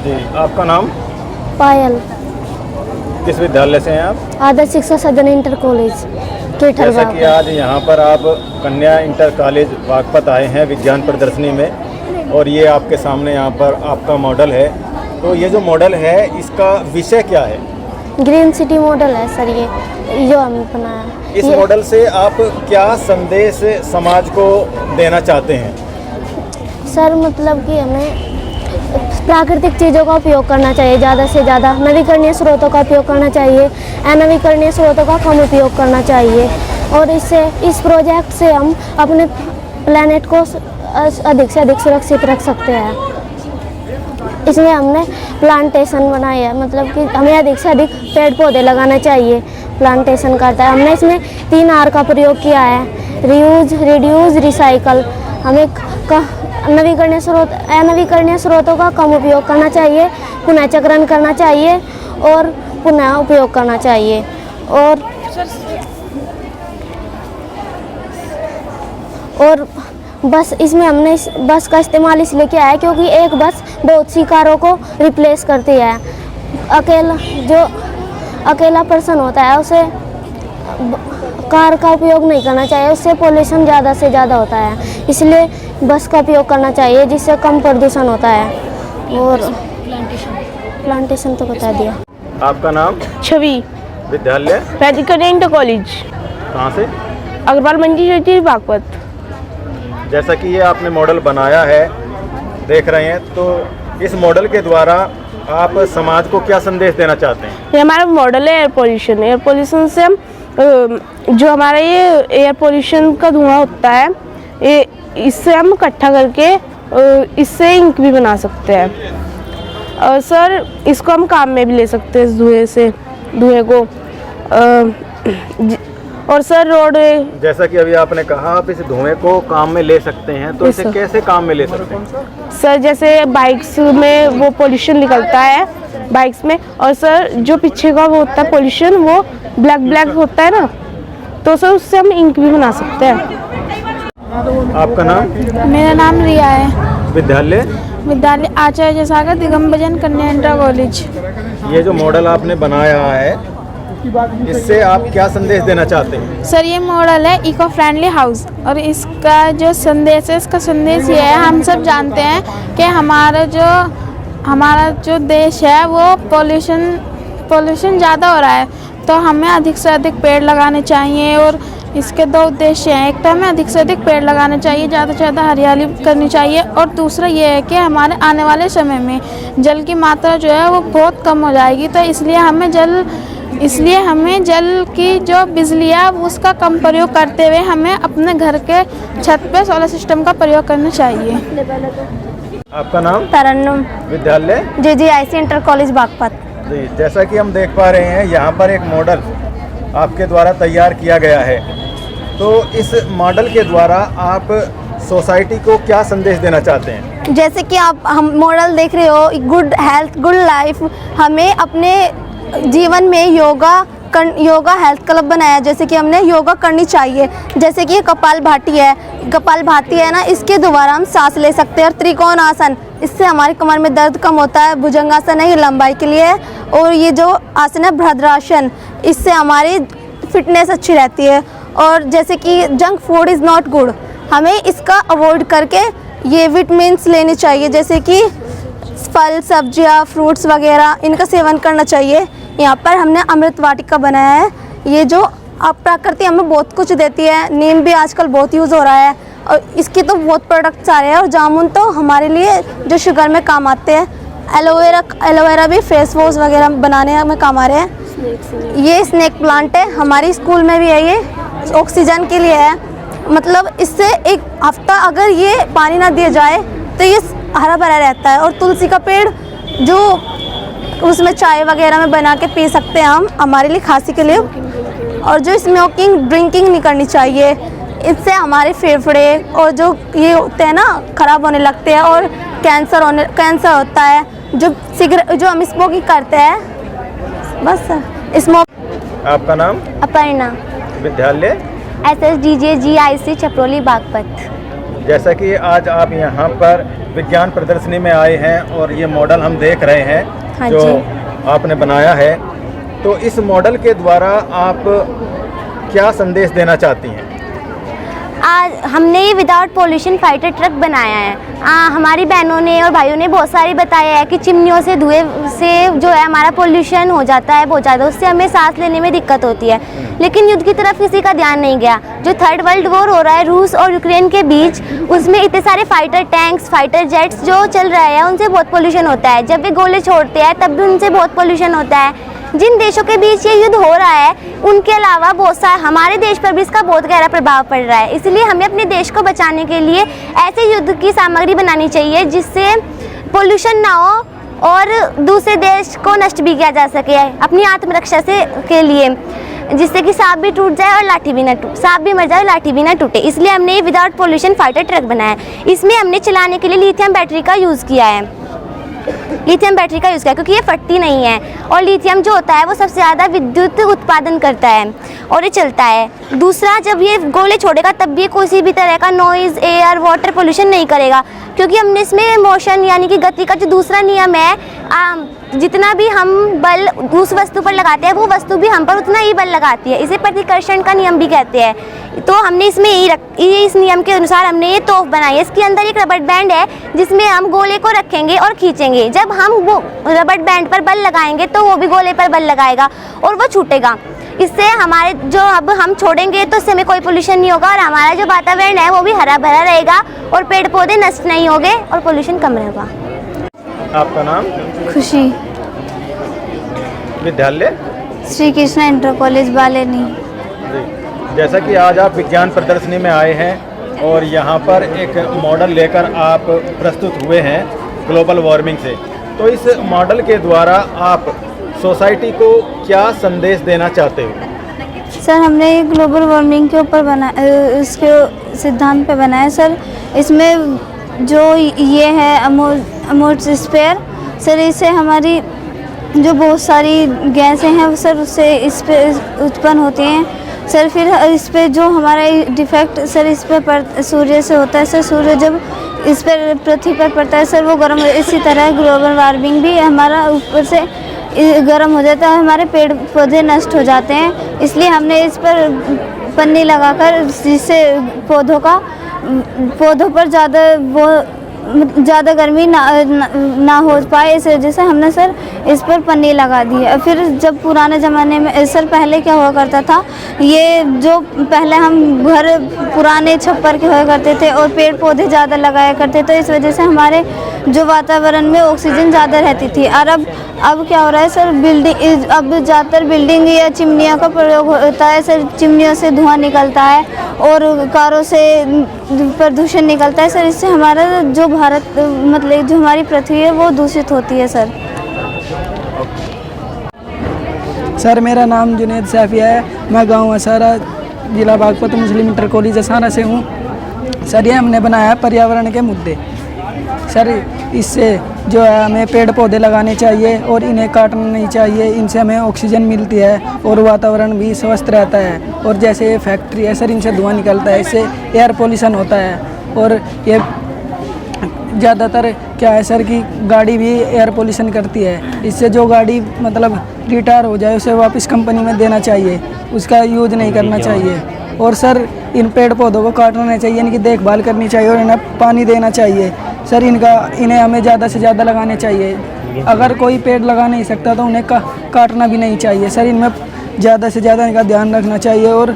जी, आपका नाम? पायल। किस विद्यालय से हैं आप? आदर्श शिक्षा सदन इंटर कॉलेज केठर जैसा कि आज यहाँ पर आप कन्या इंटर कॉलेज बागपत आए हैं विज्ञान प्रदर्शनी में, और ये आपके सामने यहाँ पर आपका मॉडल है। तो ये जो मॉडल है इसका विषय क्या है? ग्रीन सिटी मॉडल है सर, ये जो हमने बनाया। इस मॉडल से आप क्या संदेश समाज को देना चाहते हैं? सर मतलब कि हमें प्राकृतिक चीज़ों का उपयोग करना चाहिए, ज़्यादा से ज़्यादा नवीकरणीय स्रोतों का उपयोग करना चाहिए, अनवीकरणीय स्रोतों का कम उपयोग करना चाहिए। और इस प्रोजेक्ट से हम अपने प्लेनेट को अधिक से अधिक सुरक्षित रख सकते हैं। इसमें हमने प्लांटेशन बनाई है, मतलब कि हमें अधिक से अधिक पेड़ पौधे लगाना चाहिए। प्लांटेशन करता है हमने इसमें 3 R का प्रयोग किया है, रीयूज, रिड्यूस, रिसाइकल। हमें अनवीकरणीय स्रोतों का कम उपयोग करना चाहिए, पुनः चक्रण करना चाहिए और पुनः उपयोग करना चाहिए। और बस इसमें हमने इस बस का इस्तेमाल इसलिए किया है क्योंकि एक बस बहुत सी कारों को रिप्लेस करती है। अकेला पर्सन होता है उसे कार का उपयोग नहीं करना चाहिए, उससे पोल्यूशन ज़्यादा से ज़्यादा होता है। इसलिए बस का उपयोग करना चाहिए जिससे कम प्रदूषण होता है। और प्लांटेशन तो बता दिया। आपका नाम? छवि। विद्यालय? वैदिक इंटर कॉलेज। कहाँ से? अग्रवाल मंजी चौधरी बागपत। जैसा कि ये आपने मॉडल बनाया है देख रहे हैं, तो इस मॉडल के द्वारा आप समाज को क्या संदेश देना चाहते हैं? ये हमारा मॉडल है एयर पोल्यूशन। एयर पोल्यूशन से हम जो हमारा ये एयर पोल्यूशन का धुआं होता है, ये इससे हम इकट्ठा करके इससे इंक भी बना सकते हैं। और सर इसको हम काम में भी ले सकते हैं, इस धुएं को। और सर रोड, जैसा कि अभी आपने कहा आप इस धुएं को काम में ले सकते हैं, तो इसे कैसे काम में ले सकते हैं? सर जैसे बाइक्स में वो पोल्यूशन निकलता है बाइक्स में, और सर जो पीछे का वो होता है पोल्यूशन, वो ब्लैक होता है ना, तो सर उससे हम इंक भी बना सकते हैं। आपका नाम? मेरा नाम रिया है। विद्यालय? विद्यालय आचार्य जयसागर दिगंबरजन कन्या इंटर कॉलेज। ये जो मॉडल आपने बनाया है इससे आप क्या संदेश देना चाहते हैं? सर ये मॉडल है इको फ्रेंडली हाउस, और इसका जो संदेश है, इसका संदेश ये है, हम सब जानते हैं कि हमारा जो देश है वो पोल्यूशन ज़्यादा हो रहा है, तो हमें अधिक से अधिक पेड़ लगाने चाहिए। और इसके 2 उद्देश्य हैं, एक तो हमें अधिक से अधिक पेड़ लगाने चाहिए, ज़्यादा से ज़्यादा हरियाली करनी चाहिए, और दूसरा ये है कि हमारे आने वाले समय में जल की मात्रा जो है वो बहुत कम हो जाएगी, तो इसलिए हमें जल की जो बिजली है उसका कम प्रयोग करते हुए हमें अपने घर के छत पे सोलर सिस्टम का प्रयोग करना चाहिए। आपका नाम? तरन्नुम। विद्यालय? JGIC inter college Baghpat. जी, जैसा कि हम देख पा रहे हैं यहाँ पर एक मॉडल आपके द्वारा तैयार किया गया है, तो इस मॉडल के द्वारा आप सोसाइटी को क्या संदेश देना चाहते हैं? जैसे कि हम मॉडल देख रहे हो, गुड हेल्थ गुड लाइफ, हमें अपने जीवन में योगा हेल्थ क्लब बनाया, जैसे कि हमने योगा करनी चाहिए। जैसे कि ये कपालभाति है ना, इसके द्वारा हम सांस ले सकते हैं। और त्रिकोण आसन, इससे हमारी कमर में दर्द कम होता है। भुजंगासन है, ये लंबाई के लिए है। और ये जो आसन है भद्रासन, इससे हमारी फिटनेस अच्छी रहती है। और जैसे कि junk food is not good, हमें इसका अवॉइड करके ये विटामिन्स लेनी चाहिए, जैसे कि फल, सब्जियां, फ्रूट्स वगैरह, इनका सेवन करना चाहिए। यहाँ पर हमने अमृत वाटिका बनाया है, ये जो आप प्रकृति हमें बहुत कुछ देती है। नीम भी आजकल बहुत यूज़ हो रहा है, और इसकी तो बहुत प्रोडक्ट्स आ रहे हैं। और जामुन तो हमारे लिए जो शुगर में काम आते हैं। एलोवेरा भी फेस वॉश वगैरह बनाने में काम आ रहे हैं। ये स्नेक प्लांट है, हमारी स्कूल में भी है, ये ऑक्सीजन के लिए है। मतलब इससे एक हफ्ता अगर ये पानी ना दिया जाए तो ये हरा भरा रहता है। और तुलसी का पेड़ जो उसमें चाय वगैरह में बना के पी सकते हैं हम, हमारे लिए खांसी के लिए। और जो स्मोकिंग ड्रिंकिंग नहीं करनी चाहिए, इससे हमारे फेफड़े और जो ये होते हैं ना ख़राब होने लगते हैं, और कैंसर होता है। जो हम स्मोकिंग करते हैं, बस स्मोक। आपका नाम? अपर्णा। विद्यालय? SSDJGIC छपरोली बागपत। जैसा कि आज आप यहाँ पर विज्ञान प्रदर्शनी में आए हैं और ये मॉडल हम देख रहे हैं हाँ जो जी। आपने बनाया है, तो इस मॉडल के द्वारा आप क्या संदेश देना चाहती हैं? आज हमने ये विदाउट पॉल्यूशन फाइटर ट्रक बनाया है। हमारी बहनों ने और भाइयों ने बहुत सारी बताया है कि चिमनियों से धुएं से जो है हमारा पॉल्यूशन हो जाता है बहुत ज़्यादा, उससे हमें सांस लेने में दिक्कत होती है। लेकिन युद्ध की तरफ किसी का ध्यान नहीं गया। जो थर्ड वर्ल्ड वॉर हो रहा है रूस और यूक्रेन के बीच, उसमें इतने सारे फाइटर टैंक्स, फाइटर जेट्स जो चल रहे हैं, उनसे बहुत पॉल्यूशन होता है। जब वे गोले छोड़ते हैं तब भी उनसे बहुत पॉल्यूशन होता है। जिन देशों के बीच ये युद्ध हो रहा है, उनके अलावा बहुत सारे हमारे देश पर भी इसका बहुत गहरा प्रभाव पड़ रहा है। इसलिए हमें अपने देश को बचाने के लिए ऐसे युद्ध की सामग्री बनानी चाहिए जिससे पॉल्यूशन ना हो और दूसरे देश को नष्ट भी किया जा सके अपनी आत्मरक्षा से के लिए, जिससे कि सांप भी टूट जाए और लाठी भी ना टूटे, सांप भी मर जाए और लाठी भी ना टूटे। इसलिए हमने ये विदाउट पॉल्यूशन फाइटर ट्रक बनाया है। इसमें हमने चलाने के लिए लिथियम बैटरी का यूज़ किया है। लिथियम बैटरी का यूज़ किया क्योंकि ये फटती नहीं है, और लिथियम जो होता है वो सबसे ज़्यादा विद्युत उत्पादन करता है और ये चलता है। दूसरा, जब ये गोले छोड़ेगा तब भी किसी भी तरह का नॉइज़, एयर, वाटर पोल्यूशन नहीं करेगा, क्योंकि हमने इसमें मोशन यानी कि गति का जो दूसरा नियम है, जितना भी हम बल उस वस्तु पर लगाते हैं वो वस्तु भी हम पर उतना ही बल लगाती है। इसे प्रतिकर्षण का नियम भी कहते हैं। तो हमने इसमें इस नियम के अनुसार हमने ये तोफ बनाई है। इसके अंदर एक रबड़ बैंड है जिसमें हम गोले को रखेंगे और खींचेंगे। जब हम वो रबड़ बैंड पर बल लगाएंगे तो वो भी गोले पर बल लगाएगा और वो छूटेगा। इससे हमारे जो अब हम छोड़ेंगे तो इससे हमें कोई पोल्यूशन नहीं होगा और हमारा जो वातावरण है वो भी हरा भरा रहेगा और पेड़ पौधे नष्ट नहीं होंगे और पोल्यूशन कम रहेगा। आपका नाम? खुशी। विद्यालय? Shri Krishna inter college Baleni. जी, जैसा कि आज आप विज्ञान प्रदर्शनी में आए हैं और यहाँ पर एक मॉडल लेकर आप प्रस्तुत हुए हैं ग्लोबल वार्मिंग से, तो इस मॉडल के द्वारा आप सोसाइटी को क्या संदेश देना चाहते हो? सर, हमने ये ग्लोबल वार्मिंग के ऊपर इसके सिद्धांत पे बनाया सर। इसमें जो ये है एटमॉस्फेयर सर, इससे हमारी जो बहुत सारी गैसें हैं सर उससे इस पे उत्पन्न होती हैं सर। फिर इस पे जो हमारा डिफेक्ट सर इस पे सूर्य से होता है सर। सूर्य जब इस पर पृथ्वी पर पड़ता है सर वो गर्म, इसी तरह ग्लोबल वार्मिंग भी हमारा ऊपर से गर्म हो जाता है, हमारे पेड़ पौधे नष्ट हो जाते हैं। इसलिए हमने इस पर पन्नी लगाकर जिससे पौधों पर ज़्यादा गर्मी ना हो पाए, इस वजह से हमने सर इस पर पन्नी लगा दी है। फिर जब पुराने ज़माने में सर पहले क्या हुआ करता था, ये जो पहले हम घर पुराने छप्पर के हुआ करते थे और पेड़ पौधे ज़्यादा लगाया करते, तो इस वजह से हमारे जो वातावरण में ऑक्सीजन ज़्यादा रहती थी। और अब क्या हो रहा है सर, अब ज़्यादातर बिल्डिंग या चिमनियों का प्रयोग होता है सर। चिमनियों से धुआं निकलता है और कारों से प्रदूषण निकलता है सर। इससे हमारा जो भारत मतलब जो हमारी पृथ्वी है वो दूषित होती है सर। सर, मेरा नाम जुनेद सैफिया है। मैं गांव असारा, जिला बागपत, मुस्लिम इंटर कॉलेज असारा से हूँ। सर, ये हमने बनाया है पर्यावरण के मुद्दे। सर, इससे जो है हमें पेड़ पौधे लगाने चाहिए और इन्हें काटना नहीं चाहिए। इनसे हमें ऑक्सीजन मिलती है और वातावरण भी स्वस्थ रहता है। और जैसे ये फैक्ट्री है सर, इनसे धुआं निकलता है, इससे एयर पोल्यूशन होता है। और ये ज़्यादातर क्या है सर कि गाड़ी भी एयर पोल्यूशन करती है। इससे जो गाड़ी मतलब रिटायर हो जाए उसे वापस कंपनी में देना चाहिए, उसका यूज नहीं करना चाहिए। और सर, इन पेड़ पौधों को काटना नहीं चाहिए, इनकी देखभाल करनी चाहिए और इन्हें पानी देना चाहिए सर। इन्हें हमें ज़्यादा से ज़्यादा लगाने चाहिए। अगर कोई पेड़ लगा नहीं सकता तो उन्हें काटना भी नहीं चाहिए सर। इनमें ज़्यादा से ज़्यादा इनका ध्यान रखना चाहिए। और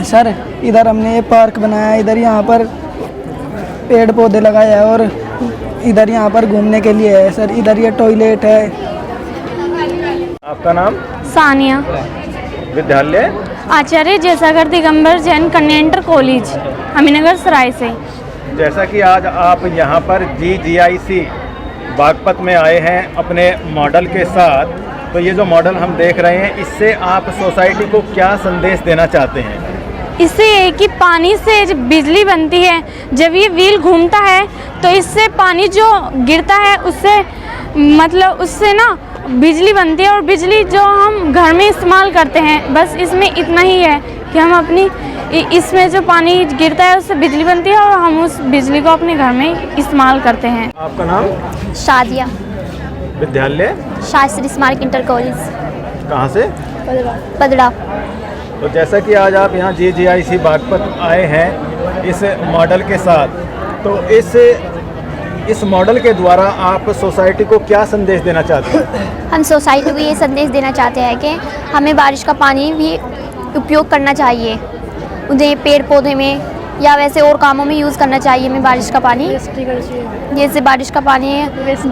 सर, इधर हमने ये पार्क बनाया है, इधर यहाँ पर पेड़ पौधे लगाए हैं और इधर यहाँ पर घूमने के लिए है सर। इधर ये टॉयलेट है। आपका नाम? सानिया। विद्यालय? आचार्य जयसागर दिगंबर जैन कन्या इंटर कॉलेज, अमीनगर सराय से। जैसा कि आज आप यहाँ पर GGIC बागपत में आए हैं अपने मॉडल के साथ, तो ये जो मॉडल हम देख रहे हैं, इससे आप सोसाइटी को क्या संदेश देना चाहते हैं? इससे ये कि पानी से जब बिजली बनती है, जब ये व्हील घूमता है तो इससे पानी जो गिरता है उससे मतलब उससे ना बिजली बनती है और बिजली जो हम घर में इस्तेमाल करते हैं। बस इसमें इतना ही है कि हम अपनी इसमें जो पानी गिरता है उससे बिजली बनती है और हम उस बिजली को अपने घर में इस्तेमाल करते हैं। आपका नाम? शादिया, विद्यालय शास्त्री स्मारक इंटर कॉलेज, कहाँ से? पदड़ा। तो जैसा कि आज आप यहाँ GGIC बागपत आए हैं इस मॉडल के साथ, तो इस मॉडल के द्वारा आप सोसाइटी को क्या संदेश देना चाहते हैं? हम सोसाइटी को ये संदेश देना चाहते हैं कि हमें बारिश का पानी भी उपयोग करना चाहिए, उन्हें पेड़ पौधे में या वैसे और कामों में यूज़ करना चाहिए। हमें बारिश का पानी जैसे बारिश का पानी वेस्ट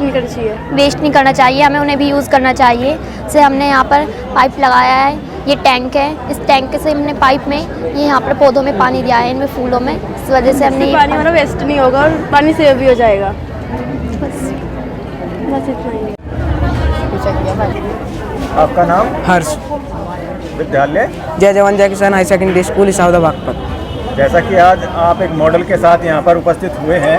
नहीं करना चाहिए, हमें उन्हें भी यूज़ करना चाहिए। से हमने यहाँ पर पाइप लगाया है, ये टैंक है, इस टैंक से हमने पाइप में ये यहाँ पर पौधों में पानी दिया है, इनमें फूलों में, इस वजह से हमने पानी हमारा वेस्ट नहीं होगा और पानी सेव भी हो जाएगा। बस इतना ही। आपका नाम? हर्ष, विद्यालय? जय जवान जय किसान हाई सेकेंडरी स्कूल इसावदा बागपत। जैसा कि आज आप एक मॉडल के साथ यहाँ पर उपस्थित हुए हैं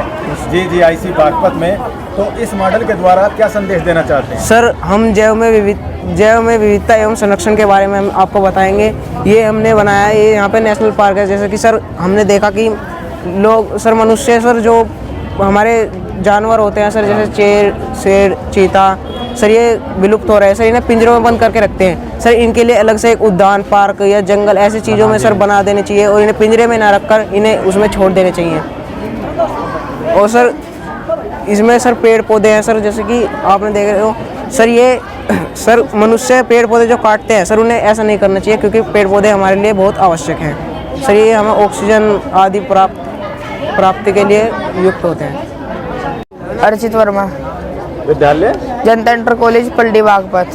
GGIC बागपत में, तो इस मॉडल के द्वारा आप क्या संदेश देना चाहते हैं? सर, हम जैव में विविधता एवं संरक्षण के बारे में हम आपको बताएंगे। ये हमने बनाया है, ये यहाँ पे नेशनल पार्क है। जैसे कि सर हमने देखा कि लोग सर मनुष्य सर जो हमारे जानवर होते हैं सर, जैसे शेर, चीता सर, ये विलुप्त हो रहे हैं सर, इन्हें पिंजरों में बंद करके रखते हैं सर। इनके लिए अलग से एक उद्यान, पार्क या जंगल ऐसी चीज़ों में सर बना देने चाहिए और इन्हें पिंजरे में ना रखकर इन्हें उसमें छोड़ देने चाहिए। और सर इसमें सर पेड़ पौधे हैं सर, जैसे कि आपने देख रहे हो सर, ये सर मनुष्य पेड़ पौधे जो काटते हैं सर, उन्हें ऐसा नहीं करना चाहिए क्योंकि पेड़ पौधे हमारे लिए बहुत आवश्यक हैं सर। ये हमें ऑक्सीजन आदि प्राप्ति के लिए युक्त होते हैं। अर्चित वर्मा, विद्यालय? जनता इंटर कॉलेज पलडी बागपत।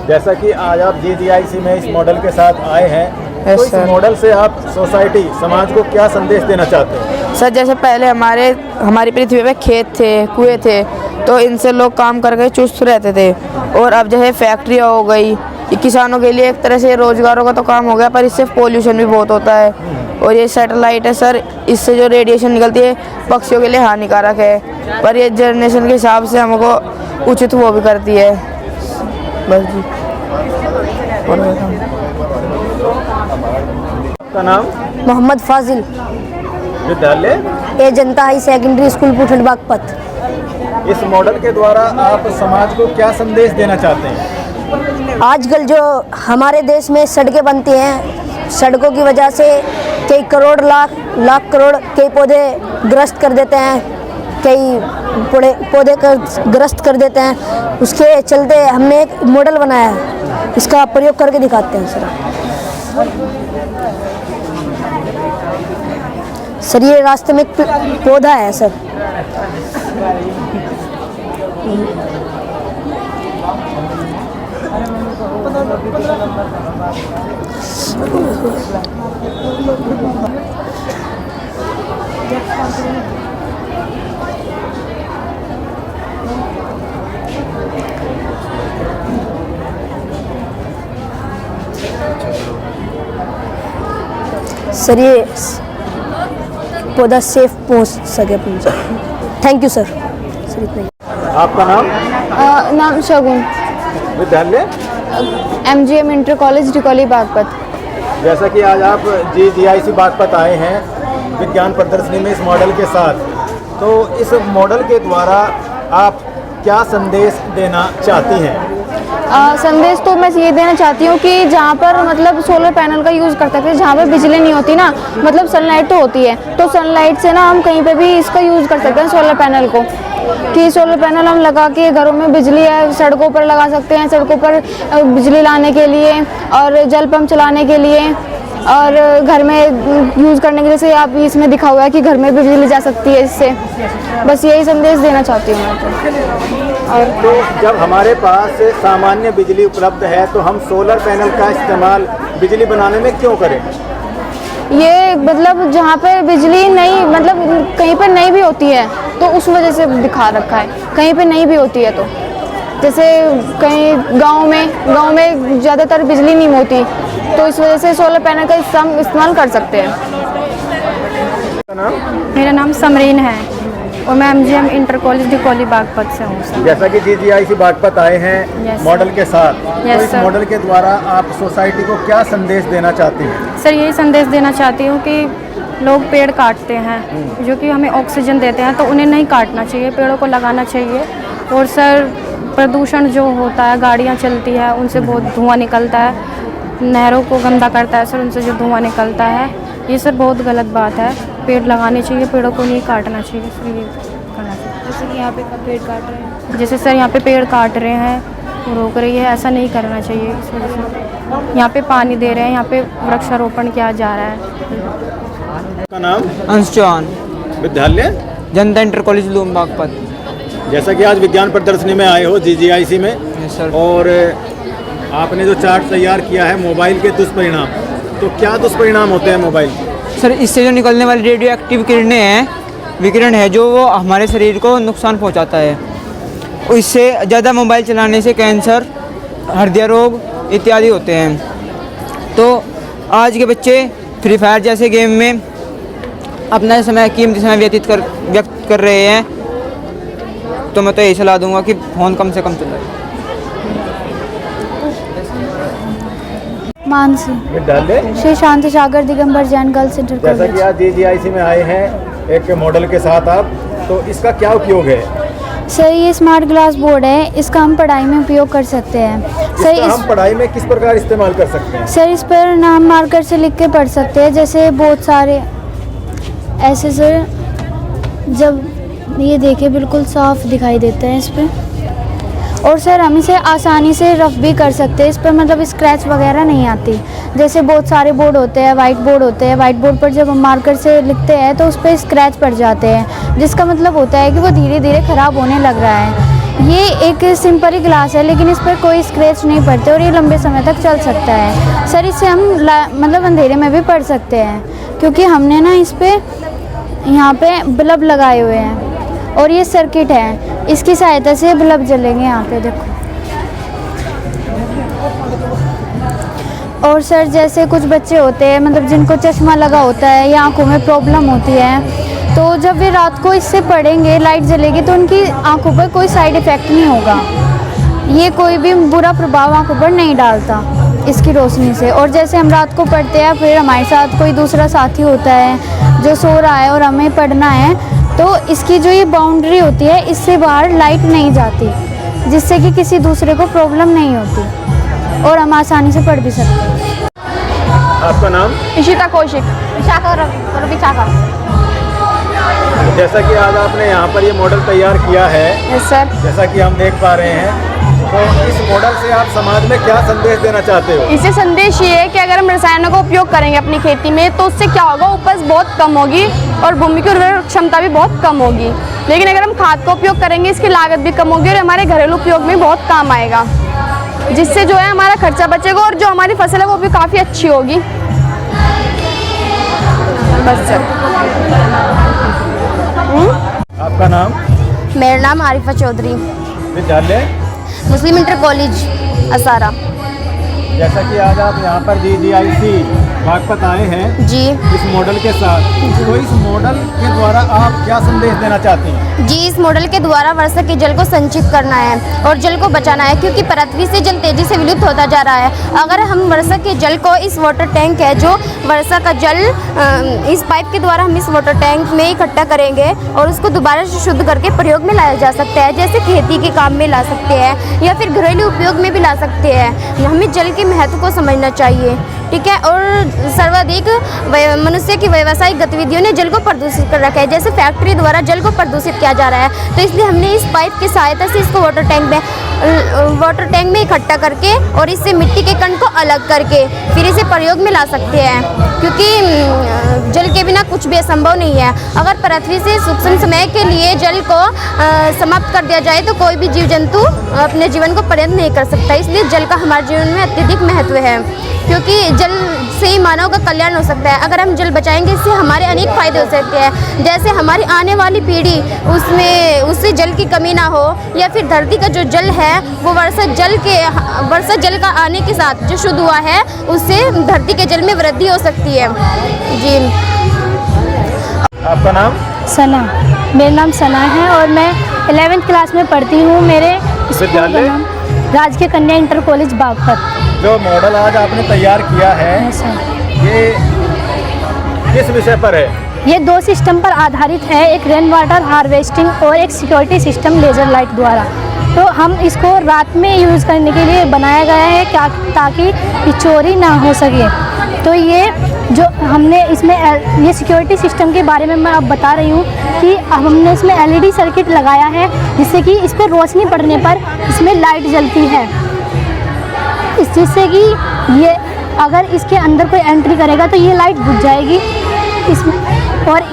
जैसा कि आज आप GGIC में इस मॉडल के साथ आए हैं, तो इस सर। मॉडल से आप सोसाइटी, समाज को क्या संदेश देना चाहते हैं? सर, जैसे पहले हमारी पृथ्वी पे खेत थे, कुएं थे, तो इनसे लोग काम करके चुस्त रहते थे। और अब जैसे फैक्ट्रियाँ हो गई, ये किसानों के लिए एक तरह से रोजगारों का तो काम हो गया, पर इससे पोल्यूशन भी बहुत होता है। और ये सैटेलाइट है सर, इससे जो रेडिएशन निकलती है पक्षियों के लिए हानिकारक है, पर ये जनरेशन के हिसाब से हमको उचित वो भी करती है। बस जी। आपका नाम? मोहम्मद फाजिल, विद्यालय? ए जनता हाई सेकेंडरी स्कूल पुठड़ बागपत। इस मॉडल के द्वारा आप समाज को क्या संदेश देना चाहते हैं? आजकल जो हमारे देश में सड़कें बनती हैं, सड़कों की वजह से कई करोड़ लाख करोड़ कई पौधे ग्रस्त कर देते हैं, कई पौधे ग्रस्त कर देते हैं। उसके चलते हमने एक मॉडल बनाया है, इसका प्रयोग करके दिखाते हैं सर। ये रास्ते में एक पौधा है सर। सर, ये पौधा सेफ पहुंच सके पहुंचे। Thank you sir. सर इतना ही। आपका नाम? नाम शगुन, विद्यालय? MGM inter college Dikoli Baghpat. जैसा कि आज आप GGIC बागपत आए हैं विज्ञान प्रदर्शनी में इस मॉडल के साथ, तो इस मॉडल के द्वारा आप क्या संदेश देना चाहती हैं? संदेश तो मैं ये देना चाहती हूँ कि जहाँ पर मतलब सोलर पैनल का यूज़ कर सकते हैं, जहाँ पर बिजली नहीं होती ना, मतलब सनलाइट तो होती है, तो सनलाइट से ना हम कहीं पे भी इसका यूज़ कर सकते हैं सोलर पैनल को, कि सोलर पैनल हम लगा के घरों में बिजली है सड़कों पर लगा सकते हैं, सड़कों पर बिजली लाने के लिए और जल पंप चलाने के लिए और घर में यूज़ करने के, जैसे आप इसमें दिखा हुआ है कि घर में भी बिजली जा सकती है इससे। बस यही संदेश देना चाहती हूँ मैं तो। और तो जब हमारे पास सामान्य बिजली उपलब्ध है तो हम सोलर पैनल का इस्तेमाल बिजली बनाने में क्यों करें? ये मतलब जहाँ पे बिजली नहीं, मतलब कहीं पे नहीं भी होती है तो उस वजह से दिखा रखा है, कहीं पे नहीं भी होती है तो, जैसे कहीं गांव में ज़्यादातर बिजली नहीं होती, तो इस वजह से सोलर पैनल का इस्तेमाल कर सकते हैं। नाम? मेरा नाम समरीन है। और मैं MGM inter college Dikoli Baghpat से हूँ सर। जैसा कि GGIC बागपत आए हैं Yes, मॉडल के साथ, Yes, तो इस sir. मॉडल के द्वारा आप सोसाइटी को क्या संदेश देना चाहती हैं? सर यही संदेश देना चाहती हूँ कि लोग पेड़ काटते हैं जो कि हमें ऑक्सीजन देते हैं, तो उन्हें नहीं काटना चाहिए, पेड़ों को लगाना चाहिए। और सर प्रदूषण जो होता है, गाड़ियाँ चलती है उनसे बहुत धुआं निकलता है, नहरों को गंदा करता है सर उनसे जो धुआं निकलता है, ये सर बहुत गलत बात है। पेड़ लगाने चाहिए, पेड़ों को नहीं काटना चाहिए सर, ये करना चाहिए। जैसे कि यहाँ पे पेड़ काट रहे हैं, जैसे सर यहाँ पे पेड़ काट रहे हैं, रोक रही है, ऐसा नहीं करना चाहिए। इस वजह से यहाँ पे पानी दे रहे हैं, यहाँ पे वृक्षारोपण किया जा रहा है। का नाम? अंश चौहान, विद्यालय जनता इंटर कॉलेज लूम बागपत। जैसा कि आज विज्ञान प्रदर्शनी में आए हो GGIC में, यस सर। और आपने जो चार्ट तैयार किया है मोबाइल के दुष्परिणाम, तो क्या दुष्परिणाम होते हैं मोबाइल? सर इससे जो निकलने वाली रेडियो एक्टिव किरणें हैं, विकिरण है जो वो हमारे शरीर को नुकसान पहुंचाता है। इससे ज़्यादा मोबाइल चलाने से कैंसर, हृदय रोग इत्यादि होते हैं। तो आज के बच्चे फ्री फायर जैसे गेम में अपना समय कीमती समय व्यक्त कर रहे हैं, तो मैं तो यही सलाह दूंगा कि फ़ोन कम से कम चलाएं। मानसी, विद्यालय? श्री शांति सागर दिगंबर जैन गर्ल्स इंटर जैसा कि कॉलेज। आज GGIC में आए हैं एक मॉडल के साथ आप, तो इसका क्या उपयोग है? सर ये स्मार्ट ग्लास बोर्ड है, इसका हम पढ़ाई में उपयोग कर सकते हैं। सर इसका हम पढ़ाई में किस प्रकार इस्तेमाल कर सकते हैं? सर इस पर नाम मार्कर से लिख के पढ़ सकते हैं, जैसे बहुत सारे ऐसे सर, जब ये देखे बिल्कुल साफ दिखाई देता है इस पर। और सर हम इसे आसानी से रफ भी कर सकते हैं, इस पर मतलब स्क्रैच वगैरह नहीं आती। जैसे बहुत सारे बोर्ड होते हैं, वाइट बोर्ड होते हैं, वाइट बोर्ड पर जब हम मार्कर से लिखते हैं तो उस पर स्क्रैच पड़ जाते हैं, जिसका मतलब होता है कि वो धीरे धीरे ख़राब होने लग रहा है। ये एक सिंपल ही ग्लास है, लेकिन इस पर कोई स्क्रैच नहीं पड़ते और ये लंबे समय तक चल सकता है। सर इससे हम मतलब अंधेरे में भी पढ़ सकते हैं, क्योंकि हमने ना इस पर यहाँ पे बल्ब लगाए हुए हैं और ये सर्किट है, इसकी सहायता से बल्ब जलेंगे यहाँ पे देखो। और सर जैसे कुछ बच्चे होते हैं मतलब जिनको चश्मा लगा होता है या आंखों में प्रॉब्लम होती है, तो जब वे रात को इससे पढ़ेंगे, लाइट जलेगी तो उनकी आंखों पर कोई साइड इफ़ेक्ट नहीं होगा, ये कोई भी बुरा प्रभाव आंखों पर नहीं डालता इसकी रोशनी से। और जैसे हम रात को पढ़ते हैं, फिर हमारे साथ कोई दूसरा साथी होता है जो सो रहा है और हमें पढ़ना है, तो इसकी जो ये बाउंड्री होती है, इससे बाहर लाइट नहीं जाती, जिससे कि किसी दूसरे को प्रॉब्लम नहीं होती और हम आसानी से पढ़ भी सकते हैं। आपका नाम? इशिता कौशिक। जैसा कि आज आपने यहाँ पर ये मॉडल तैयार किया है, यस सर। जैसा कि हम देख पा रहे हैं, तो इस मॉडल से आप समाज में क्या संदेश देना चाहते हो? इससे संदेश ये है कि अगर हम रसायनों का उपयोग करेंगे अपनी खेती में तो उससे क्या होगा, उपज बहुत कम होगी और भूमि की उर्वरक क्षमता भी बहुत कम होगी। लेकिन अगर हम खाद का उपयोग करेंगे, इसकी लागत भी कम होगी और हमारे घरेलू उपयोग में बहुत काम आएगा, जिससे जो है हमारा खर्चा बचेगा और जो हमारी फसल है वो भी काफ़ी अच्छी होगी। बस सर। आपका नाम? मेरा नाम आरिफा चौधरी, विद्यालय? मुस्लिम इंटर कॉलेज असारा। जैसा कि आज आप यहाँ पर GGIC बागपत आए हैं जी इस मॉडल के साथ, तो इस मॉडल के द्वारा आप क्या संदेश देना चाहती हैं? जी, इस मॉडल के द्वारा वर्षा के जल को संचित करना है और जल को बचाना है, क्योंकि पृथ्वी से जल तेजी से विलुप्त होता जा रहा है। अगर हम वर्षा के जल को, इस वाटर टैंक है जो वर्षा का जल, इस पाइप के द्वारा हम इस वाटर टैंक में इकट्ठा करेंगे और उसको दोबारा से शुद्ध करके प्रयोग में लाया जा सकता है, जैसे खेती के काम में ला सकते हैं या फिर घरेलू उपयोग में भी ला सकते हैं। हमें जल के महत्व को समझना चाहिए, ठीक है। और सर्वाधिक मनुष्य की व्यावसायिक गतिविधियों ने जल को प्रदूषित कर रखा है, जैसे फैक्ट्री द्वारा जल को प्रदूषित किया जा रहा है। तो इसलिए हमने इस पाइप की सहायता से इसको वाटर टैंक में इकट्ठा करके और इससे मिट्टी के कण को अलग करके फिर इसे प्रयोग में ला सकते हैं, क्योंकि जल के बिना कुछ भी असंभव नहीं है। अगर पृथ्वी से सूक्ष्म समय के लिए जल को समाप्त कर दिया जाए तो कोई भी जीव जंतु अपने जीवन को पर्याप्त नहीं कर सकता। इसलिए जल का हमारे जीवन में अत्यधिक महत्व है, क्योंकि जल से ही मानव का कल्याण हो सकता है। अगर हम जल बचाएंगे, इससे हमारे अनेक फायदे हो सकते हैं, जैसे हमारी आने वाली पीढ़ी उससे जल की कमी ना हो, या फिर धरती का जो जल है वो वर्षा जल का आने के साथ जो शुद्ध हुआ है उससे धरती के जल में वृद्धि हो सकती है। जी। आपका नाम? सना, मेरा नाम सना है और मैं 11th क्लास में पढ़ती हूँ। मेरे स्कूल का विद्यालय? नाम राजकीय कन्या इंटर कॉलेज बागपत। जो मॉडल आज आपने तैयार किया है ऐसा ये किस विषय पर है? ये 2 सिस्टम पर आधारित है, एक रेन वाटर हार्वेस्टिंग और एक सिक्योरिटी सिस्टम लेज़र लाइट द्वारा। तो हम इसको रात में यूज़ करने के लिए बनाया गया है क्या, ताकि ये चोरी ना हो सके। तो ये जो हमने इसमें ये सिक्योरिटी सिस्टम के बारे में मैं अब बता रही हूँ कि हमने इसमें LED सर्किट लगाया है, जिससे कि इस पर रोशनी पड़ने पर इसमें लाइट जलती है, जिससे कि ये अगर इसके अंदर कोई एंट्री करेगा तो ये लाइट बुझ जाएगी।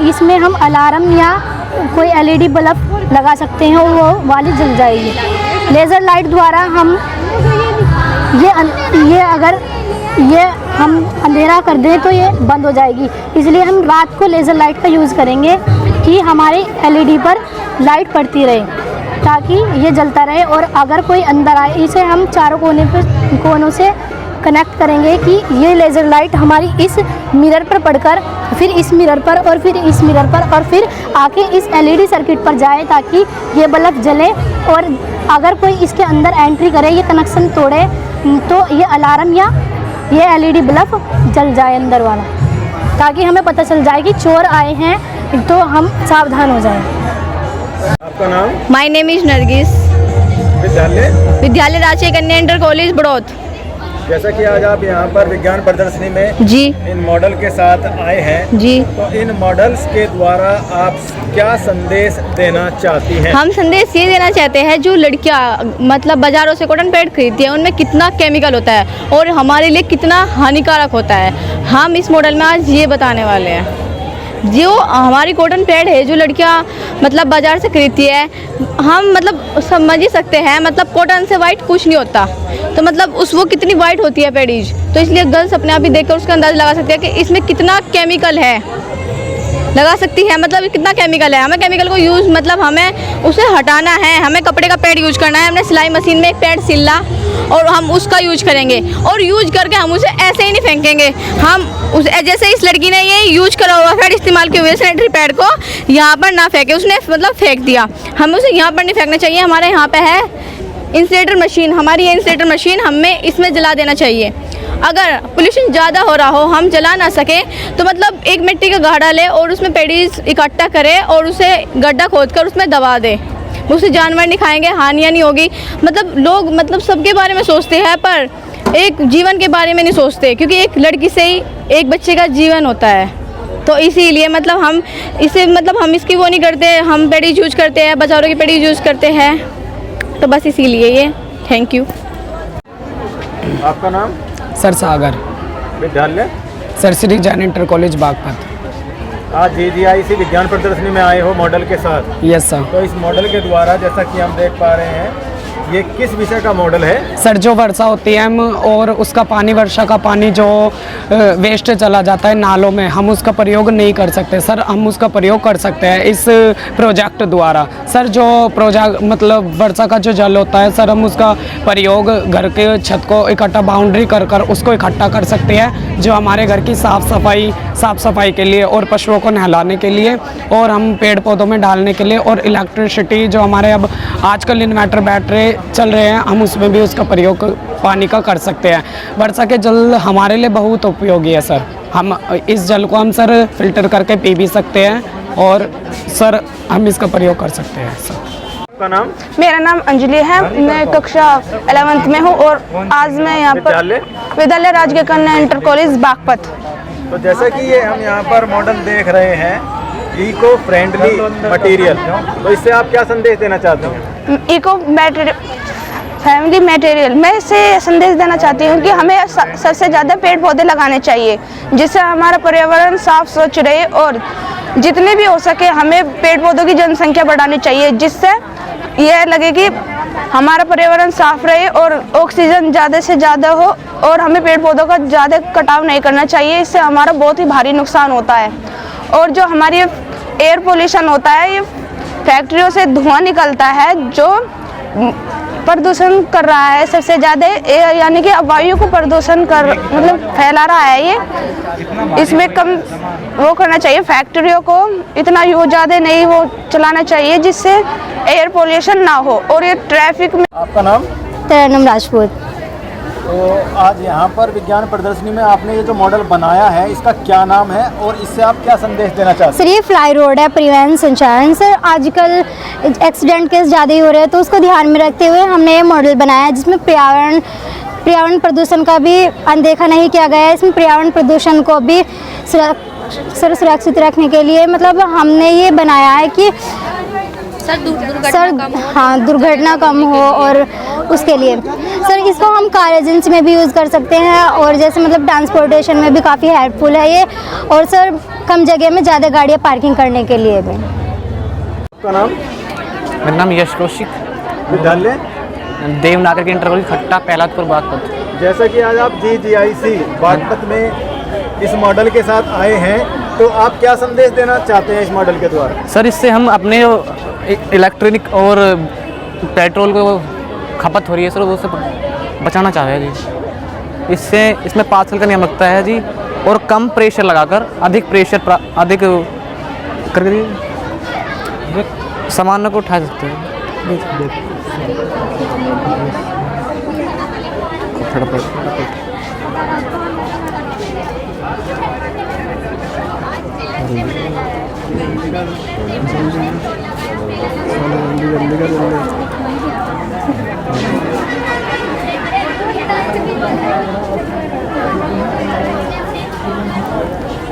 इसमें हम अलार्म या कोई LED बल्ब लगा सकते हैं और वो वाली जल जाएगी। लेज़र लाइट द्वारा हम ये अगर ये हम अंधेरा कर दें तो ये बंद हो जाएगी, इसलिए हम रात को लेज़र लाइट का यूज़ करेंगे कि हमारे LED पर लाइट पड़ती रहे, ताकि ये जलता रहे। और अगर कोई अंदर आए, इसे हम चारों कोनों से कनेक्ट करेंगे कि ये लेज़र लाइट हमारी इस मिरर पर पड़कर फिर इस मिरर पर और फिर इस मिरर पर और फिर आके इस LED सर्किट पर जाए, ताकि ये बल्ब जले। और अगर कोई इसके अंदर एंट्री करे, ये कनेक्शन तोड़े, तो ये अलार्म या ये LED बल्ब जल जाए अंदर वाला, ताकि हमें पता चल जाए कि चोर आए हैं, तो हम सावधान हो जाएं। आपका नाम? My name is Nargis. विद्यालय राजकीय कन्या इंटर कॉलेज बड़ौत। जैसा कि आज आप यहाँ पर विज्ञान प्रदर्शनी में जी इन मॉडल के साथ आए हैं जी, तो इन मॉडल्स के द्वारा आप क्या संदेश देना चाहती हैं? हम संदेश ये देना चाहते हैं, जो लड़कियाँ मतलब बाज़ारों से कॉटन पैड खरीदती हैं, उनमें कितना केमिकल होता है और हमारे लिए कितना हानिकारक होता है। हम इस मॉडल में आज ये बताने वाले हैं। जो हमारी कॉटन पैड है, जो लड़कियाँ मतलब बाज़ार से खरीदती है, हम मतलब समझ ही सकते हैं, मतलब कॉटन से वाइट कुछ नहीं होता, तो मतलब वो कितनी वाइट होती है पैडीज। तो इसलिए गर्ल्स अपने आप ही देखकर उसका अंदाज़ा लगा सकते हैं कि इसमें कितना केमिकल है, लगा सकती है मतलब कितना केमिकल है। हमें केमिकल को यूज़ मतलब हमें उसे हटाना है। हमें कपड़े का पैड यूज करना है, हमने सिलाई मशीन में एक पैड सिला और हम उसका यूज करेंगे, और यूज करके हम उसे ऐसे ही नहीं फेंकेंगे। हम उस जैसे इस लड़की ने ये यूज करा हुआ पैड इस्तेमाल किए हुए सैनिटरी पैड को यहाँ पर ना फेंके, उसने मतलब फेंक दिया। हमें उसे यहाँ पर नहीं फेंकना चाहिए। हमारे यहाँ पे है इंसिनरेटर मशीन, हमारी ये इंसिनरेटर मशीन हमें इसमें जला देना चाहिए। अगर पोल्यूशन ज़्यादा हो रहा हो, हम जला ना सकें, तो मतलब एक मिट्टी का गाढ़ा ले और उसमें पेडीज इकट्ठा करे और उसे गड्ढा खोदकर उसमें दबा दे। उससे जानवर नहीं खाएंगे, हानियाँ नहीं होगी। मतलब लोग मतलब सबके बारे में सोचते हैं, पर एक जीवन के बारे में नहीं सोचते, क्योंकि एक लड़की से ही एक बच्चे का जीवन होता है। तो इसीलिए मतलब हम इसे मतलब हम इसकी वो नहीं करते, हम पेडीज यूज करते हैं, बाज़ारों की पेडीज यूज़ करते हैं। तो बस इसीलिए ये। Thank you. आपका नाम? सर सागर। विद्यालय? Sir Shri Jain inter college Baghpat. आज GGIC विज्ञान प्रदर्शनी में आए हो मॉडल के साथ। Yes sir. तो इस मॉडल के द्वारा जैसा कि हम देख पा रहे हैं, ये किस विषय का मॉडल है? सर जो वर्षा होती है और उसका पानी, वर्षा का पानी जो वेस्ट चला जाता है नालों में, हम उसका प्रयोग नहीं कर सकते सर। हम उसका प्रयोग कर सकते हैं इस प्रोजेक्ट द्वारा। सर जो प्रोजेक्ट मतलब वर्षा का जो जल होता है सर, हम उसका प्रयोग घर के छत को इकट्ठा बाउंड्री कर उसको इकट्ठा कर सकते हैं, जो हमारे घर की साफ़ सफाई के लिए और पशुओं को नहलाने के लिए, और हम पेड़ पौधों में डालने के लिए, और इलेक्ट्रिसिटी जो हमारे अब आजकल इन्वर्टर बैटरी चल रहे हैं, हम उसमें भी उसका प्रयोग पानी का कर सकते हैं। वर्षा के जल हमारे लिए बहुत उपयोगी है सर। हम इस जल को हम सर फिल्टर करके पी भी सकते हैं, और सर हम इसका प्रयोग कर सकते हैं सर। आपका नाम? मेरा नाम अंजलि है, मैं कक्षा 11th में हूँ और आज मैं यहाँ पर विद्यालय राजकीय कन्या इंटर कॉलेज बागपत। तो जैसा कि ये हम यहाँ पर मॉडल देख रहे हैं, इको फ्रेंडली मटेरियल, तो इससे आप क्या संदेश देना चाहते हैं? इको फैमिली मटेरियल, मैं इससे संदेश देना चाहती हूँ कि हमें सबसे ज़्यादा पेड़ पौधे लगाने चाहिए, जिससे हमारा पर्यावरण साफ स्वच्छ रहे, और जितने भी हो सके हमें पेड़ पौधों की जनसंख्या बढ़ानी चाहिए, जिससे यह लगे कि हमारा पर्यावरण साफ रहे और ऑक्सीजन ज़्यादा से ज़्यादा हो, और हमें पेड़ पौधों का ज़्यादा कटाव नहीं करना चाहिए। इससे हमारा बहुत ही भारी नुकसान होता है। और जो हमारी एयर पोल्यूशन होता है, ये फैक्ट्रियों से धुआं निकलता है, जो प्रदूषण कर रहा है सबसे ज़्यादा, यानी कि वायु को प्रदूषण कर मतलब फैला रहा है ये। इसमें कम वो करना चाहिए, फैक्ट्रियों को इतना वो ज़्यादा नहीं वो चलाना चाहिए जिससे एयर पोल्यूशन ना हो। और ये ट्रैफिक में। आपका नाम? तरन्नुम राजपूत। तो आज यहाँ पर विज्ञान प्रदर्शनी में आपने ये जो मॉडल बनाया है इसका क्या नाम है और इससे आप क्या संदेश देना चाहते हैं? सर ये फ्लाई रोड है, परिवहन संचालन। सर आजकल एक्सीडेंट केस ज़्यादा ही हो रहे हैं, तो उसको ध्यान में रखते हुए हमने ये मॉडल बनाया है जिसमें पर्यावरण प्रदूषण का भी अनदेखा नहीं किया गया है। इसमें पर्यावरण प्रदूषण को भी सुरक्षित रखने के लिए मतलब हमने ये बनाया है कि दुर्घटना कम हो और उसके लिए सर इसको हम कार एजेंसी में भी यूज़ कर सकते हैं और जैसे मतलब ट्रांसपोर्टेशन में भी काफ़ी हेल्पफुल है ये, और सर कम जगह में ज़्यादा गाड़ियाँ पार्किंग करने के लिए भी। आपका नाम? मेरा नाम यश कौशिक। विद्यालय? देवनागरी इंटर कॉलेज खट्टा, पहलादपुर, बागपत। जैसा कि आज आप GGIC बागपत में इस मॉडल के साथ आए हैं, तो आप क्या संदेश देना चाहते हैं इस मॉडल के द्वारा? सर इससे हम अपने इलेक्ट्रॉनिक और पेट्रोल को खपत हो रही है सर, वो सब बचाना चाह रहे हैं जी। इसमें 5 साल का नियम लगता है जी, और कम प्रेशर लगाकर अधिक करके सामान को उठा सकते हैं।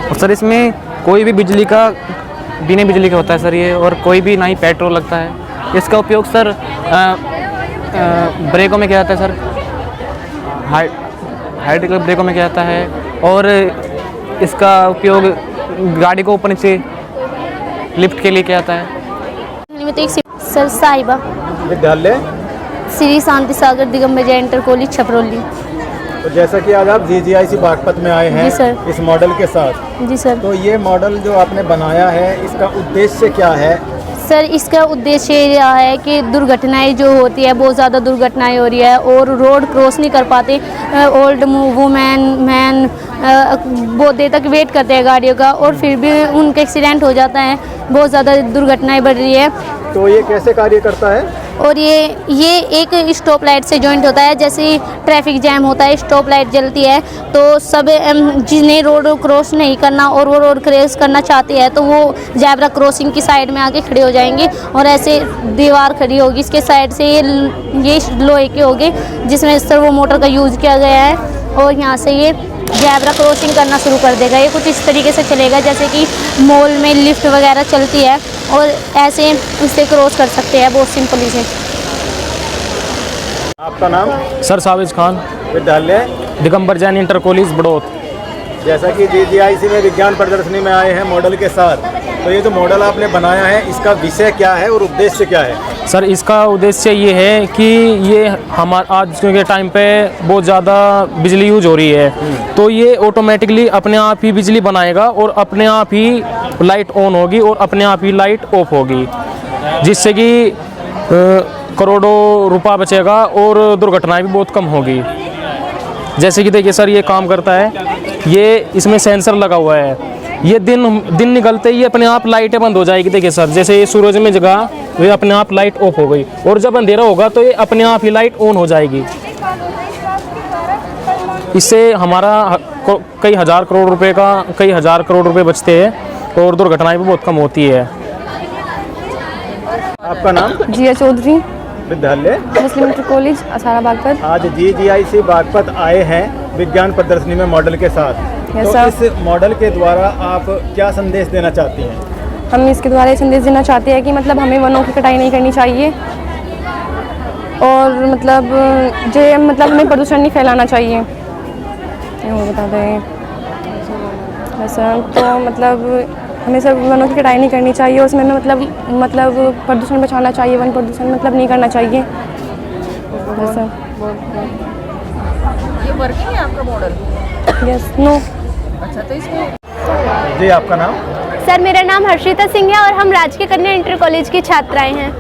और सर इसमें कोई भी बिजली का बिना बिजली का होता है सर ये, और कोई भी ना ही पेट्रोल लगता है। इसका उपयोग सर ब्रेकों में किया जाता है सर, हाइड्रोलिक ब्रेकों में किया जाता है, और इसका उपयोग गाड़ी को ऊपर नीचे लिफ्ट के लिए किया जाता है। सर साहिबा। विद्यालय? श्री शांति सागर दिगंबर जैन इंटर कॉलेज छपरौली। तो जैसा कि आज आप GGIC बागपत में आए हैं जी सर। इस मॉडल के साथ, जी सर। तो ये मॉडल जो आपने बनाया है इसका उद्देश्य क्या है? सर इसका उद्देश्य यह है कि दुर्घटनाएं जो होती है, बहुत ज़्यादा दुर्घटनाएं हो रही है और रोड क्रॉस नहीं कर पाते, ओल्ड वुमेन मैन बहुत देर तक वेट करते हैं गाड़ियों का, और फिर भी उनका एक्सीडेंट हो जाता है, बहुत ज़्यादा दुर्घटनाएं बढ़ रही है। तो ये कैसे कार्य करता है? और ये एक स्टॉप लाइट से जॉइंट होता है। जैसे ट्रैफिक जैम होता है, स्टॉप लाइट जलती है, तो सब जिन्हें रोड क्रॉस नहीं करना और वो रोड क्रॉस करना चाहते हैं तो वो ज़ेब्रा क्रॉसिंग की साइड में आके खड़े हो जाएंगे, और ऐसे दीवार खड़ी होगी इसके साइड से, ये लोहे के होगी जिसमें सर्वो मोटर का यूज़ किया गया है, और यहाँ से ये ज़ेब्रा क्रॉसिंग करना शुरू कर देगा। ये कुछ इस तरीके से चलेगा जैसे कि मॉल में लिफ्ट वगैरह चलती है, और ऐसे इससे क्रॉस कर सकते हैं बहुत सिंपली से। आपका नाम? सर साविज खान। विद्यालय? Digambar Jain inter college Baraut. जैसा कि GGIC में विज्ञान प्रदर्शनी में आए हैं मॉडल के साथ, तो ये जो मॉडल आपने बनाया है इसका विषय क्या है और उद्देश्य क्या है? सर इसका उद्देश्य ये है कि ये हमारा आज के टाइम पे बहुत ज़्यादा बिजली यूज हो रही है, तो ये ऑटोमेटिकली अपने आप ही बिजली बनाएगा और अपने आप ही लाइट ऑन होगी और अपने आप ही लाइट ऑफ होगी, जिससे कि करोड़ों रुपया बचेगा और दुर्घटनाएं भी बहुत कम होगी। जैसे कि देखिए सर ये काम करता है, ये इसमें सेंसर लगा हुआ है, ये दिन निकलते ही अपने आप लाइटें बंद हो जाएगी। देखिए सर जैसे ये सूरज में जगह ये अपने आप लाइट ऑफ हो गई, और जब अंधेरा होगा तो ये अपने आप ही लाइट ऑन हो जाएगी। इससे हमारा कई हजार करोड़ रुपए बचते हैं और दुर्घटनाएं भी बहुत कम होती है। आपका नाम? जिया चौधरी। विद्यालय? मुस्लिम इंटर कॉलेज असारा बागपत। आज GGIC बागपत आए हैं विज्ञान प्रदर्शनी में मॉडल के साथ, तो इस मॉडल के द्वारा आप क्या संदेश देना चाहती हैं? हम इसके द्वारा ये संदेश देना चाहते हैं कि मतलब हमें वनों की कटाई नहीं करनी चाहिए, और मतलब हमें प्रदूषण नहीं फैलाना चाहिए, ये बता दें। ऐसा तो मतलब हमें सब वनों की कटाई नहीं करनी चाहिए, उसमें मतलब प्रदूषण बचाना चाहिए, वन प्रदूषण मतलब नहीं करना चाहिए। ऐसा ये वर्किंग है आपका मॉडल? Yes no. अच्छा, तो इसमें जी आपका नाम? सर मेरा नाम हर्षिता सिंह है और हम राजकीय कन्या इंटर कॉलेज की छात्राएं हैं।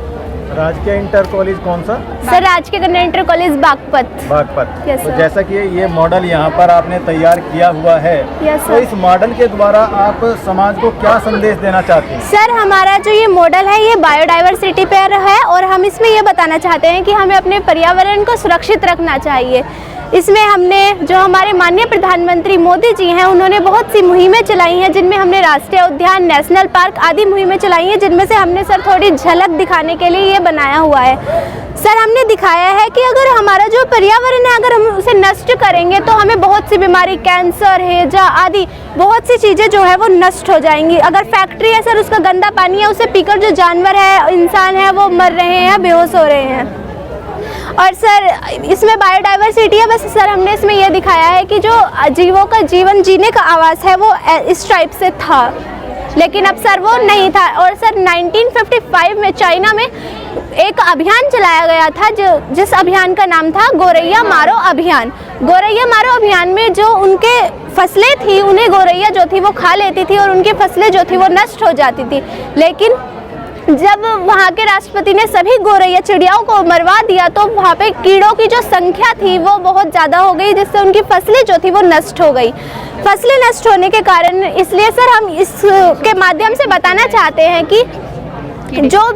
राजकीय इंटर कॉलेज कौन सा? सर राजकीय कन्या inter college Baghpat. Baghpat. Yes, तो sir. जैसा कि ये मॉडल यहाँ पर आपने तैयार किया हुआ है, Yes, तो sir. इस मॉडल के द्वारा आप समाज को क्या संदेश देना चाहते हैं? सर हमारा जो ये मॉडल है ये बायोडाइवर्सिटी पर है और हम इसमें ये बताना चाहते हैं कि हमें अपने पर्यावरण को सुरक्षित रखना चाहिए। इसमें हमने जो हमारे माननीय प्रधानमंत्री मोदी जी हैं उन्होंने बहुत सी मुहिमें चलाई हैं, जिनमें हमने राष्ट्रीय उद्यान, नेशनल पार्क आदि मुहिमें चलाई हैं, जिनमें से हमने सर थोड़ी झलक दिखाने के लिए ये बनाया हुआ है। सर हमने दिखाया है कि अगर हमारा जो पर्यावरण है अगर हम उसे नष्ट करेंगे तो हमें बहुत सी बीमारी, कैंसर, हैजा आदि बहुत सी चीज़ें जो है वो नष्ट हो जाएंगी। अगर फैक्ट्री है सर, उसका गंदा पानी है, उसे पीकर जो जानवर है, इंसान है, वो मर रहे हैं, बेहोश हो रहे हैं। और सर इसमें बायोडाइवर्सिटी है, बस सर हमने इसमें यह दिखाया है कि जो जीवों का जीवन जीने का आवास है वो इस टाइप से था, लेकिन अब सर वो नहीं था। और सर 1955 में चाइना में एक अभियान चलाया गया था जिस अभियान का नाम था गोरैया मारो अभियान। गोरैया मारो अभियान में जो उनके फसलें थी उन्हें गोरैया जो थी वो खा लेती थी और उनकी फसलें जो थी वो नष्ट हो जाती थी। लेकिन जब वहाँ के राष्ट्रपति ने सभी गोरैया चिड़ियाओं को मरवा दिया तो वहाँ पे कीड़ों की जो संख्या थी वो बहुत ज़्यादा हो गई, जिससे उनकी फसलें जो थी वो नष्ट हो गई। फसलें नष्ट होने के कारण इसलिए सर हम इसके माध्यम से बताना चाहते हैं कि जो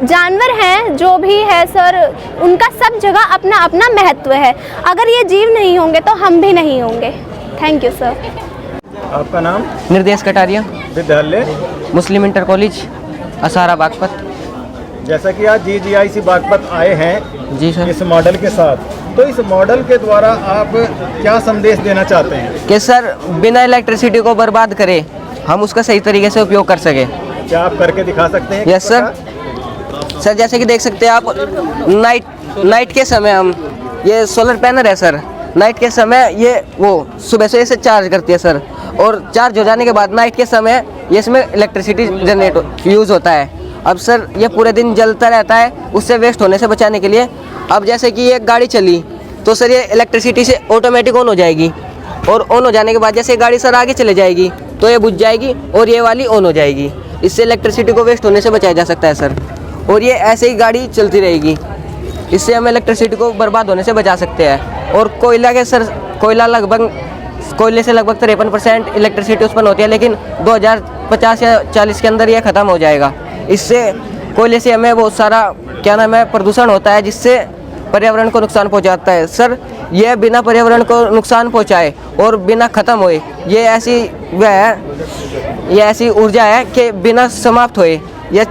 जानवर हैं, जो भी है सर, उनका सब जगह अपना अपना महत्व है। अगर ये जीव नहीं होंगे तो हम भी नहीं होंगे। Thank you sir. आपका नाम? निर्देश कटारिया, विद्यालय मुस्लिम इंटर कॉलेज असारा बागपत। जैसा कि आज GGIC बागपत आए हैं जी सर, इस मॉडल के साथ, तो इस मॉडल के द्वारा आप क्या संदेश देना चाहते हैं? कि सर बिना इलेक्ट्रिसिटी को बर्बाद करे हम उसका सही तरीके से उपयोग कर सके। क्या आप करके दिखा सकते हैं? Yes sir. सर जैसे कि देख सकते हैं आप, नाइट के समय हम, ये सोलर पैनल है सर, नाइट के समय ये वो सुबह से इसे चार्ज करती है सर, और चार्ज हो जाने के बाद नाइट के समय ये इसमें इलेक्ट्रिसिटी जनरेट यूज़ होता है। अब सर ये पूरे दिन जलता रहता है, उससे वेस्ट होने से बचाने के लिए अब जैसे कि ये गाड़ी चली तो सर ये इलेक्ट्रिसिटी से ऑटोमेटिक ऑन हो जाएगी, और ऑन हो जाने के बाद जैसे गाड़ी सर आगे चले जाएगी तो ये बुझ जाएगी और ये वाली ऑन हो जाएगी। इससे इलेक्ट्रिसिटी को वेस्ट होने से बचाया जा सकता है सर, और ये ऐसे ही गाड़ी चलती रहेगी। इससे हम इलेक्ट्रिसिटी को बर्बाद होने से बचा सकते हैं। और कोयला के सर, कोयले से लगभग 53% इलेक्ट्रिसिटी उत्पन्न होती है, लेकिन 2050 या 40 के अंदर ये ख़त्म हो जाएगा। इससे कोयले से हमें बहुत सारा प्रदूषण होता है, जिससे पर्यावरण को नुकसान पहुंचाता है। सर ये बिना पर्यावरण को नुकसान पहुंचाए और बिना ख़त्म होए, ये ऐसी ऊर्जा है कि बिना समाप्त होए ये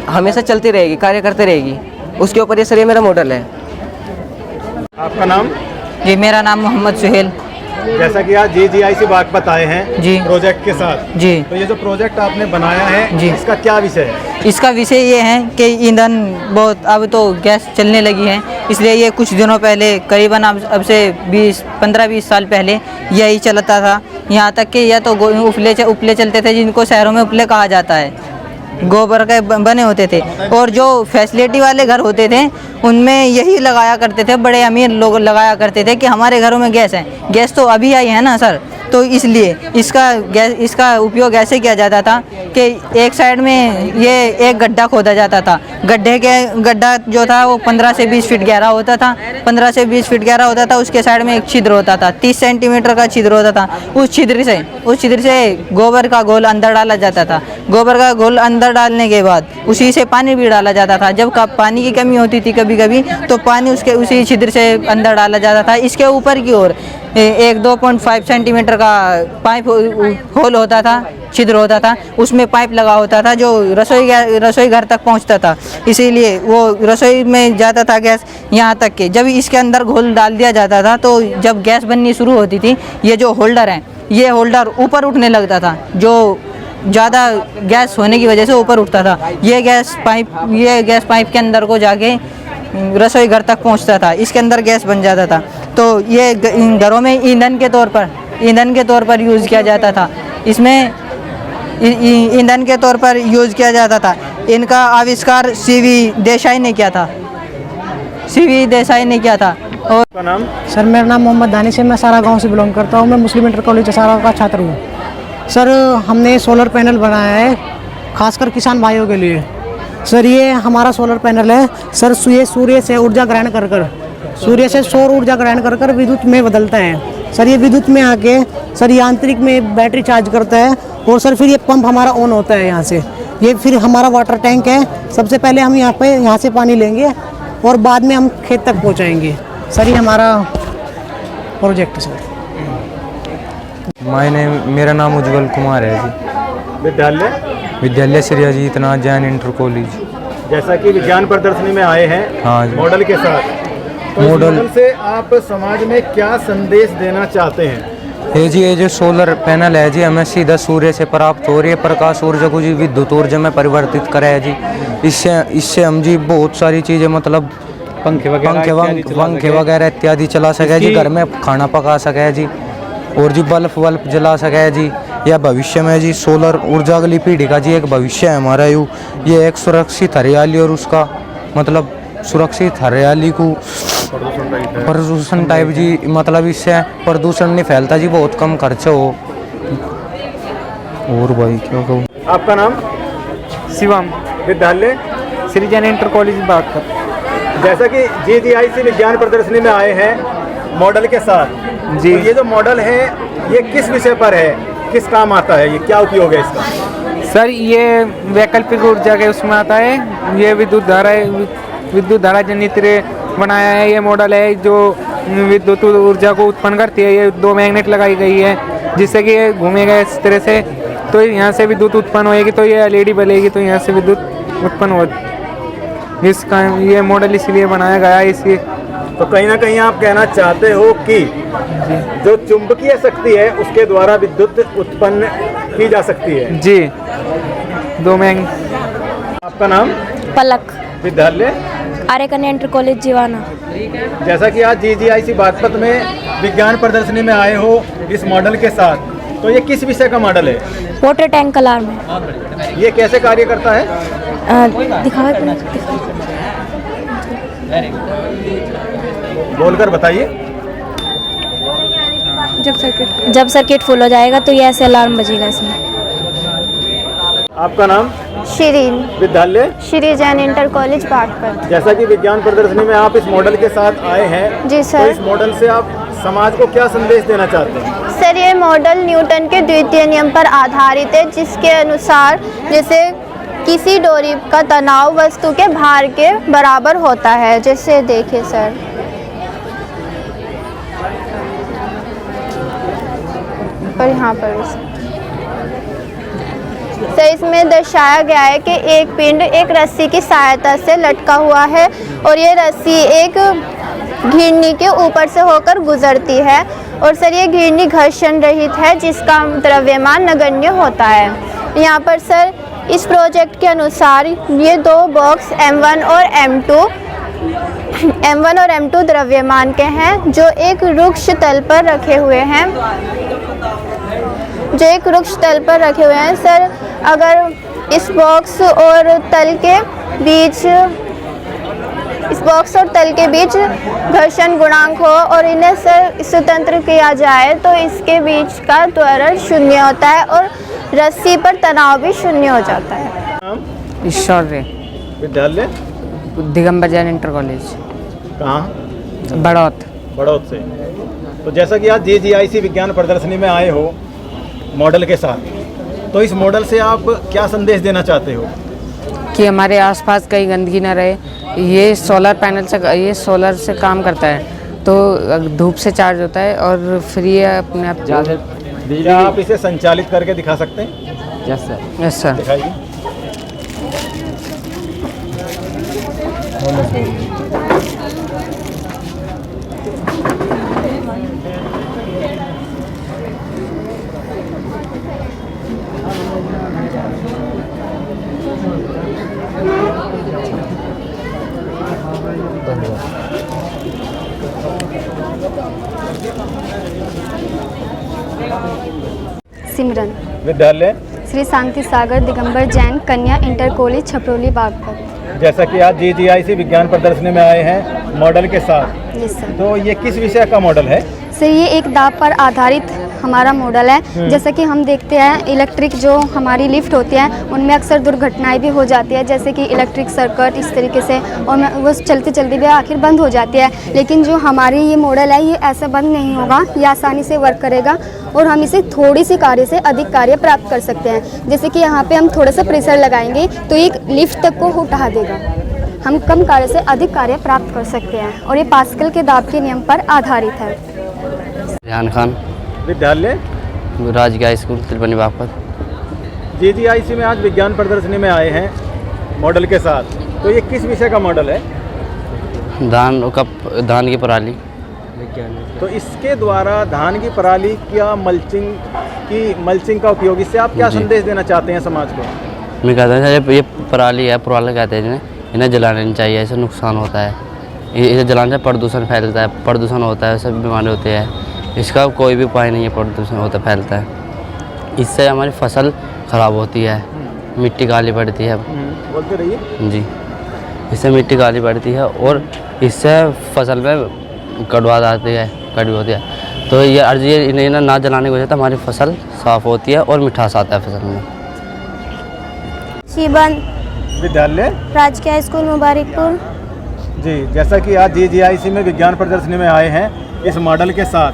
हमेशा चलती रहेगी, कार्य करती रहेगी। उसके ऊपर ये सर ये मेरा मॉडल है। आपका नाम? जी मेरा नाम मोहम्मद सुहेल। जैसा कि आज GGIC बागपत आए हैं जी प्रोजेक्ट के साथ जी, तो ये जो प्रोजेक्ट आपने बनाया है जी, इसका क्या विषय है? इसका विषय ये है कि ईंधन बहुत, अब तो गैस चलने लगी है, इसलिए ये कुछ दिनों पहले करीबन अब से 15-20 साल पहले यही चलता था। यहाँ तक कि यह तो उपले चलते थे, जिनको शहरों में उपले कहा जाता है, गोबर के बने होते थे। और जो फैसिलिटी वाले घर होते थे उनमें यही लगाया करते थे, बड़े अमीर लोग लगाया करते थे कि हमारे घरों में गैस है। गैस तो अभी आई है ना सर, तो इसलिए इसका उपयोग ऐसे किया जाता था कि एक साइड में ये एक गड्ढा खोदा जाता था। गड्ढा जो था वो 15 से 20 फीट गहरा होता था। 15 से 20 फीट गहरा होता था, उसके साइड में एक छिद्र होता था, 30 सेंटीमीटर का छिद्र होता था। उस छिद्र से गोबर का घोल अंदर डाला जाता था। गोबर का घोल अंदर डालने के बाद उसी से पानी भी डाला जाता था। जब पानी की कमी होती थी कभी कभी, तो पानी उसी छिद्र से अंदर डाला जाता था। इसके ऊपर की ओर एक 2.5 सेंटीमीटर का पाइप होल होता था, छिद्र होता था, उसमें पाइप लगा होता था जो रसोई घर तक पहुंचता था। इसीलिए वो रसोई में जाता था गैस। यहाँ तक कि जब इसके अंदर घोल डाल दिया जाता था तो जब गैस बननी शुरू होती थी, ये जो होल्डर है, ये होल्डर ऊपर उठने लगता था, जो ज़्यादा गैस होने की वजह से ऊपर उठता था। ये गैस पाइप के अंदर को जाके रसोई घर तक पहुंचता था, इसके अंदर गैस बन जाता था। तो ये घरों में ईंधन के तौर पर यूज़ किया जाता था। इसमें ईंधन के तौर पर यूज़ किया जाता था। इनका आविष्कार CV देसाई ने किया था। और आपका नाम? सर मेरा नाम मोहम्मद दानिश है, मैं सारा गांव से बिलोंग करता हूं। मैं मुस्लिम इंटर कॉलेज सारा का छात्र हूं। सर हमने सोलर पैनल बनाया है खासकर किसान भाइयों के लिए। सर ये हमारा सोलर पैनल है सर। ये सूर्य से ऊर्जा ग्रहण कर कर सूर्य से सौर ऊर्जा ग्रहण कर कर विद्युत में बदलता है सर। ये विद्युत में आके सर यांत्रिक में बैटरी चार्ज करता है और सर फिर ये पंप हमारा ऑन होता है यहाँ से। ये फिर हमारा वाटर टैंक है। सबसे पहले हम यहाँ से पानी लेंगे और बाद में हम खेत तक पहुँचाएंगे सर। ये हमारा प्रोजेक्ट सर। मेरा नाम उज्जवल कुमार है जी। विद्यालय श्री अजीतनाथ जैन इंटर कॉलेज। जैसा कि विज्ञान प्रदर्शनी में आए हैं हाँ जी। मॉडल के साथ, तो इस मॉडल से आप समाज में क्या संदेश देना चाहते हैं? ये जो सोलर पैनल है जी हमें सीधा सूर्य से प्राप्त हो रही है प्रकाश ऊर्जा को जी विद्युत ऊर्जा में परिवर्तित करे है जी। इससे हम जी बहुत सारी चीज़ें मतलब पंखे वगैरह इत्यादि चला सके जी। घर में खाना पका सके जी और जी बल्ब जला सके जी। या भविष्य में जी सोलर ऊर्जा अगली पीढ़ी का जी एक भविष्य है हमारा। ये एक सुरक्षित हरियाली और उसका मतलब सुरक्षित हरियाली को प्रदूषण टाइप जी मतलब इससे प्रदूषण नहीं फैलता जी। बहुत कम खर्च हो। और भाई क्या कहूँ। आपका नाम? शिवम। विद्यालय श्री जैन इंटर कॉलेज बागपत। जैसा कि GGIC विज्ञान प्रदर्शनी में आए हैं मॉडल के साथ जी। तो ये जो मॉडल है ये किस विषय पर है, किस काम आता है, ये क्या उपयोग है इसका? सर ये वैकल्पिक ऊर्जा के उसमें आता है। ये विद्युत धारा जनित बनाया है। ये मॉडल है जो विद्युत ऊर्जा को उत्पन्न करती है। ये 2 मैग्नेट लगाई गई है जिससे कि ये घूमेगा इस तरह से, तो यहाँ से विद्युत उत्पन्न होएगी तो ये LED बलेगी तो यहाँ से विद्युत उत्पन्न हो। इसका ये मॉडल इसलिए बनाया गया है। इसी तो कहीं ना कहीं आप कहना चाहते हो कि जो चुंबकीय शक्ति है उसके द्वारा विद्युत उत्पन्न की जा सकती है जी। 2 आपका नाम? पलक। विद्यालय आर्य कन्या इंटर कॉलेज जीवाना। जैसा कि आज GGIC बागपत में विज्ञान प्रदर्शनी में आए हो इस मॉडल के साथ, तो ये किस विषय का मॉडल है? वाटर टैंक अलार्म है। ये कैसे कार्य करता है? दिखाओ बोलकर बताइए। जब सर्किट फुल हो जाएगा तो ये ऐसे अलार्म बजेगा इसमें। आपका नाम? शिरीन। विद्यालय श्री जैन इंटर कॉलेज बागपत। जैसा कि विज्ञान प्रदर्शनी में आप इस मॉडल के साथ आए हैं जी सर। तो इस मॉडल से आप समाज को क्या संदेश देना चाहते हैं? सर ये मॉडल न्यूटन के द्वितीय नियम पर आधारित है जिसके अनुसार जैसे किसी डोरी का तनाव वस्तु के भार के बराबर होता है। जैसे देखिए सर और यहाँ पर तो इसमें दर्शाया गया है कि एक पिंड एक रस्सी की सहायता से लटका हुआ है और ये रस्सी एक घिरनी के ऊपर से होकर गुजरती है और सर ये घिरनी घर्षण रहित है जिसका द्रव्यमान नगण्य होता है। यहाँ पर सर इस प्रोजेक्ट के अनुसार ये 2 बॉक्स M1 और M2 द्रव्यमान के हैं जो एक रुक्ष तल पर रखे हुए हैं सर अगर इस बॉक्स और तल के बीच घर्षण गुणांक हो और इन्हें सर स्वतंत्र किया जाए तो इसके बीच का त्वरण 0 होता है और रस्सी पर तनाव भी 0 हो जाता है। ईश्वर। विद्यालय दिगंबर जैन इंटर कॉलेज। कहाँ? बड़ौत से। तो जैसा कि आज GGIC विज्ञान प्रदर्शनी में आए हो मॉडल के साथ, तो इस मॉडल से आप क्या संदेश देना चाहते हो? कि हमारे आसपास कहीं गंदगी ना रहे। ये सोलर से काम करता है तो धूप से चार्ज होता है और फिर ये अपने आप क्या आप इसे संचालित करके दिखा सकते हैं? Yes sir. दिखाइए। सिमरन। विद्यालय श्री शांति सागर दिगंबर जैन कन्या इंटर कॉलेज छपरोली बागपत। जैसा कि आज GGIC विज्ञान प्रदर्शनी में आए हैं मॉडल के साथ, यस सर। तो ये किस विषय का मॉडल है? सर ये एक दाब पर आधारित हमारा मॉडल है। जैसे कि हम देखते हैं इलेक्ट्रिक जो हमारी लिफ्ट होती है उनमें अक्सर दुर्घटनाएं भी हो जाती है, जैसे कि इलेक्ट्रिक सर्किट इस तरीके से, और वो चलते चलते भी आखिर बंद हो जाती है। लेकिन जो हमारी ये मॉडल है ये ऐसे बंद नहीं होगा, ये आसानी से वर्क करेगा और हम इसे थोड़ी सी कार्य से अधिक कार्य प्राप्त कर सकते हैं। जैसे कि यहाँ पे हम थोड़ा सा प्रेशर लगाएंगे तो एक लिफ्ट तक को उठा देगा। हम कम कार्य से अधिक कार्य प्राप्त कर सकते हैं और ये पास्कल के दाब के नियम पर आधारित है। रेहान खान, विद्यालय राजकीय स्कूल तिलबनी बागपत। JGIC में आज विज्ञान प्रदर्शनी में आए हैं मॉडल के साथ, तो ये किस विषय का मॉडल है? धान की पराली। तो इसके द्वारा धान की पराली क्या मल्चिंग का उपयोग, इससे आप क्या संदेश देना चाहते हैं समाज को? मैं कहता हूँ ये पराली है, पुराला कहते हैं इन्हें जलाना नहीं चाहिए, इससे नुकसान होता है। इसे जलाने से प्रदूषण फैलता है, प्रदूषण होता है, सब बीमारी होती है। इसका कोई भी उपाय नहीं है, प्रदूषण होता फैलता है। इससे हमारी फसल ख़राब होती है, मिट्टी काली पड़ती है। बोलते रहिए जी। इससे मिट्टी काली पड़ती है और इससे फसल में कड़वा आती है, कड़वी होती है। तो ये अर्ज ये इन्हें ना जलाने की वजह से हमारी फसल साफ़ होती है और मिठास आता है फसल में। शिवन विद्यालय राजकीय स्कूल मुबारकपुर। जी, जैसा कि आज JGIC में विज्ञान प्रदर्शनी में आए हैं इस मॉडल के साथ,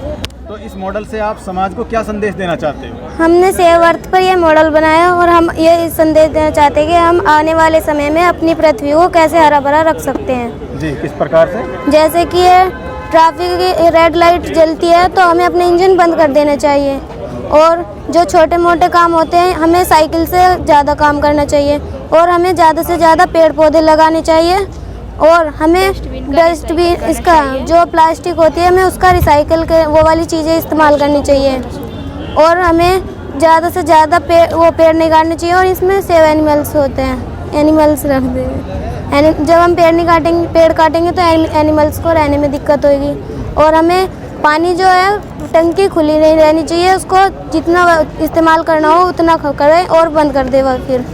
तो इस मॉडल से आप समाज को क्या संदेश देना चाहते हो? हमने सेव अर्थ पर यह मॉडल बनाया और हम ये संदेश देना चाहते हैं कि हम आने वाले समय में अपनी पृथ्वी को कैसे हरा भरा रख सकते हैं। जी, किस प्रकार से? जैसे कि ये ट्रैफिक की रेड लाइट जलती है तो हमें अपने इंजन बंद कर देने चाहिए, और जो छोटे मोटे काम होते हैं हमें साइकिल से ज़्यादा काम करना चाहिए, और हमें ज़्यादा से ज़्यादा पेड़ पौधे लगाने चाहिए, और हमें डस्टबिन इसका जो प्लास्टिक होती है हमें उसका रिसाइकिल के वो वाली चीज़ें इस्तेमाल करनी चाहिए, और हमें ज़्यादा से ज़्यादा पेड़ नहीं काटने चाहिए। और इसमें सेव एनिमल्स होते हैं, एनिमल्स रख देंगे। जब हम पेड़ काटेंगे तो एनिमल्स को रहने में दिक्कत होगी, और हमें पानी जो है टंकी खुली नहीं रहनी चाहिए, उसको जितना इस्तेमाल करना हो उतना करें और बंद कर दें फिर,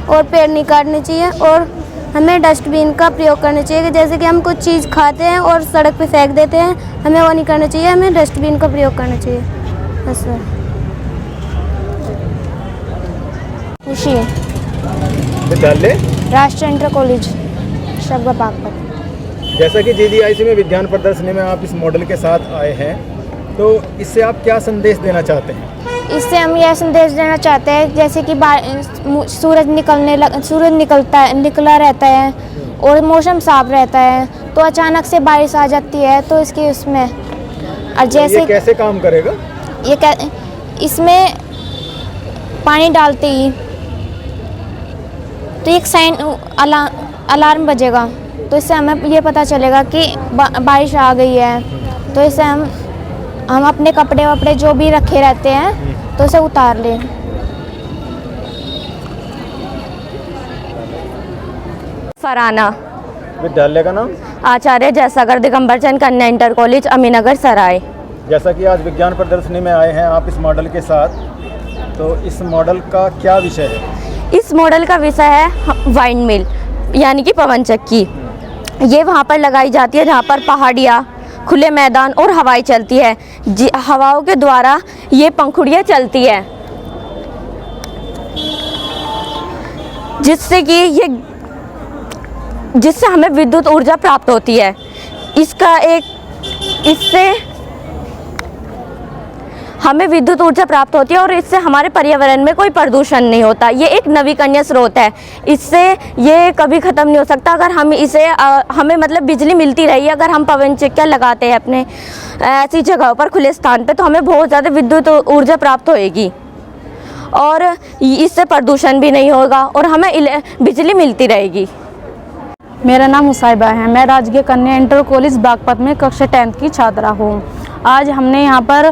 और पेड़ नहीं काटने चाहिए। और हमें डस्टबिन का प्रयोग करना चाहिए कि जैसे कि हम कुछ चीज़ खाते हैं और सड़क पे फेंक देते हैं, हमें वो नहीं करना चाहिए, हमें डस्टबिन का प्रयोग करना चाहिए। बस सर। खुशी विद्यालय राष्ट्रीय इंटर कॉलेज शब्द बागपत। जैसा कि JGIC में विज्ञान प्रदर्शनी में आप इस मॉडल के साथ आए हैं, तो इससे आप क्या संदेश देना चाहते हैं? इससे हम यह संदेश देना चाहते हैं जैसे कि सूरज निकला रहता है और मौसम साफ रहता है, तो अचानक से बारिश आ जाती है, तो इसकी उसमें और जैसे ये कैसे काम करेगा? इसमें पानी डालते ही तो एक साइन अलार्म बजेगा, तो इससे हमें ये पता चलेगा कि बारिश आ गई है। तो इससे हम अपने कपड़े वपड़े जो भी रखे रहते हैं तो उसे उतार लें। फराना विद्यालय का नाम? आचार्य जयसागर दिगंबर चंद कन्या इंटर कॉलेज अमीनगर सराय। जैसा कि आज विज्ञान प्रदर्शनी में आए हैं आप इस मॉडल के साथ, तो इस मॉडल का क्या विषय है? इस मॉडल का विषय है वाइंड मिल, यानी कि पवन चक्की। ये वहाँ पर लगाई जाती है जहाँ पर पहाड़ियाँ, खुले मैदान और हवाएं चलती है। हवाओं के द्वारा ये पंखुड़ियाँ चलती है, जिससे हमें विद्युत ऊर्जा प्राप्त होती है। इससे हमें विद्युत ऊर्जा प्राप्त होती है और इससे हमारे पर्यावरण में कोई प्रदूषण नहीं होता। ये एक नवीकरणीय स्रोत है, इससे ये कभी ख़त्म नहीं हो सकता। अगर हम इसे हमें मतलब बिजली मिलती रही, अगर हम पवन चक्कियाँ लगाते हैं अपने ऐसी जगहों पर खुले स्थान पे, तो हमें बहुत ज़्यादा विद्युत ऊर्जा प्राप्त होएगी और इससे प्रदूषण भी नहीं होगा और हमें बिजली मिलती रहेगी। मेरा नाम मुसाइबा है, मैं राजकीय कन्या इंटर कॉलेज बागपत में कक्षा 10th की छात्रा हूँ। आज हमने यहाँ पर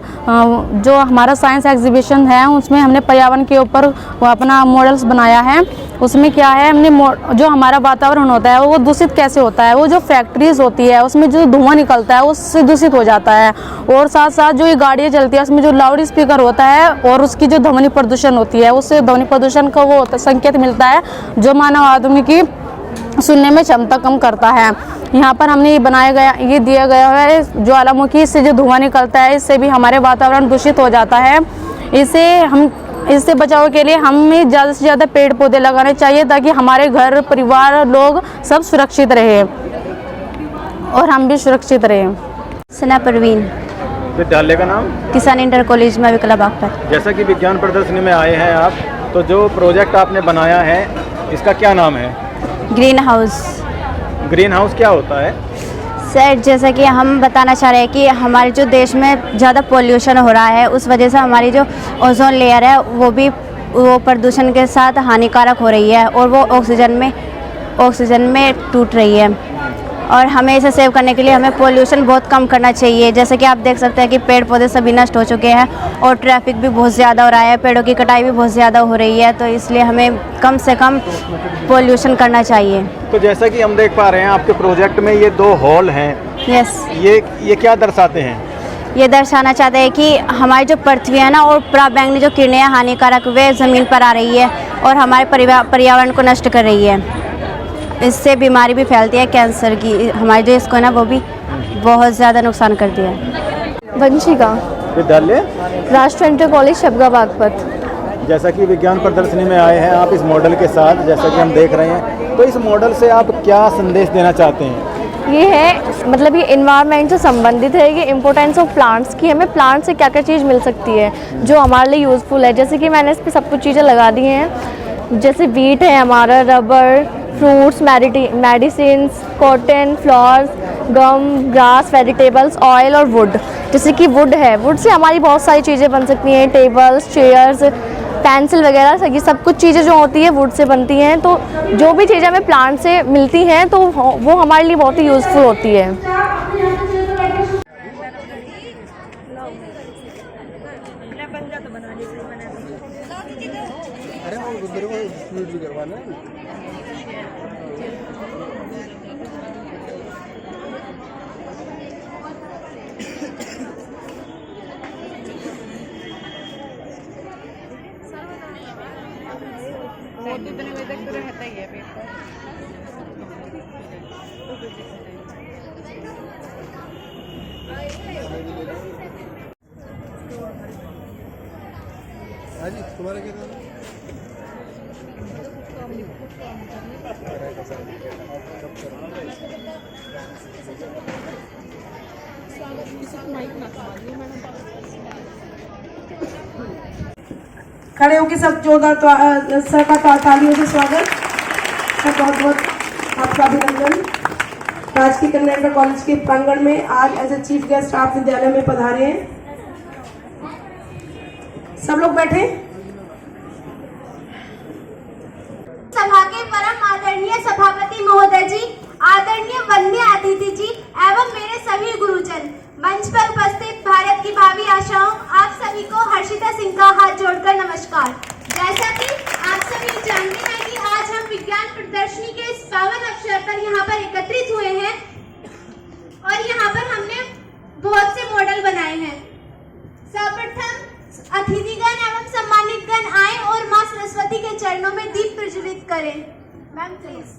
जो हमारा साइंस एग्जीबिशन है उसमें हमने पर्यावरण के ऊपर अपना मॉडल्स बनाया है। उसमें क्या है, हमने जो हमारा वातावरण होता है वो दूषित कैसे होता है, वो जो फैक्ट्रीज होती है उसमें जो धुआं निकलता है उससे दूषित हो जाता है, और साथ साथ जो ये गाड़ियाँ चलती है उसमें जो लाउड स्पीकर होता है और उसकी जो ध्वनि प्रदूषण होती है, उससे ध्वनि प्रदूषण का वो संकेत मिलता है जो मानव आदमी की सुनने में क्षमता कम करता है। यहाँ पर हमने ये दिया गया है ज्वालामुखी से जो धुआं निकलता है, इससे भी हमारे वातावरण दूषित हो जाता है। इससे बचाव के लिए हमें ज़्यादा से ज़्यादा पेड़ पौधे लगाने चाहिए ताकि हमारे घर परिवार लोग सब सुरक्षित रहे और हम भी सुरक्षित रहें। सना परवीन। विद्यालय का नाम? किसान इंटर कॉलेज में विकला बागपत। जैसा कि विज्ञान प्रदर्शनी में आए हैं आप, तो जो प्रोजेक्ट आपने बनाया है इसका क्या नाम है? Green house. ग्रीन हाउस क्या होता है? सर, जैसा कि हम बताना चाह रहे हैं कि हमारे जो देश में ज़्यादा पोल्यूशन हो रहा है, उस वजह से हमारी जो ओजोन लेयर है वो प्रदूषण के साथ हानिकारक हो रही है और वो ऑक्सीजन में टूट रही है। और हमें इसे सेव करने के लिए हमें पोल्यूशन बहुत कम करना चाहिए। जैसे कि आप देख सकते हैं कि पेड़ पौधे सभी नष्ट हो चुके हैं और ट्रैफिक भी बहुत ज़्यादा हो रहा है, पेड़ों की कटाई भी बहुत ज़्यादा हो रही है, तो इसलिए हमें कम से कम पोल्यूशन करना चाहिए। तो जैसा कि हम देख पा रहे हैं आपके प्रोजेक्ट में ये 2 हॉल हैं। यस। ये क्या दर्शाते हैं? ये दर्शाना चाहते हैं कि हमारी जो पृथ्वी है ना, और पराबैंगनी जो किरणें हानिकारक वे ज़मीन पर आ रही है और हमारे पर्यावरण को नष्ट कर रही है। इससे बीमारी भी फैलती है, कैंसर की। हमारे देश को ना वो भी बहुत ज़्यादा नुकसान करती है। वंशिका। विद्यालय? राष्ट्रीय इंटर कॉलेज शबगा बागपत। जैसा कि विज्ञान प्रदर्शनी में आए हैं आप इस मॉडल के साथ, जैसा कि हम देख रहे हैं, तो इस मॉडल से आप क्या संदेश देना चाहते हैं? ये है मतलब ये इन्वायरमेंट से संबंधित है, ये इम्पोर्टेंस ऑफ प्लांट्स की, हमें प्लांट से क्या क्या चीज़ मिल सकती है जो हमारे लिए यूज़फुल है। जैसे कि मैंने इस पर सब कुछ चीज़ें लगा दी हैं, जैसे वीट है हमारा, rubber, fruits, medicines, cotton, flowers, gum, grass, vegetables, oil और वुड। जैसे कि वुड है, वुड से हमारी बहुत सारी चीज़ें बन सकती हैं, टेबल्स, चेयर्स, पेंसिल वगैरह, ये सब कुछ चीज़ें जो होती है वुड से बनती हैं। तो जो भी चीज़ें हमें प्लांट से मिलती हैं तो वो हमारे लिए बहुत ही यूज़फुल होती है। कितने बजे तक तो रहता ही है पेपर। तुम्हारा क्या खड़े होकर सब जोरदार सर का तालियों से स्वागत। सर बहुत बहुत आपका अभिनंदन। राजकीय कन्या इंटर कॉलेज के प्रांगण में आज एज ए चीफ गेस्ट आप विद्यालय में पधारे हैं। सब लोग बैठे। सभा के परम आदरणीय सभापति महोदय जी, आदरणीय वंद्य अतिथि जी एवं मेरे सभी गुरुजन, मंच पर उपस्थित भारत की भावी आशाओं, आप सभी को हर्षिता सिंह का हाथ जोड़कर नमस्कार। जैसा कि आप सभी जानते हैं कि आज हम विज्ञान प्रदर्शनी के इस पावन अवसर पर यहाँ पर एकत्रित हुए हैं और यहाँ पर हमने बहुत से मॉडल बनाए हैं। सर्वप्रथम अतिथिगण एवं सम्मानितगण आए और माँ सरस्वती के चरणों में दीप प्रज्वलित करें। Ma'am please.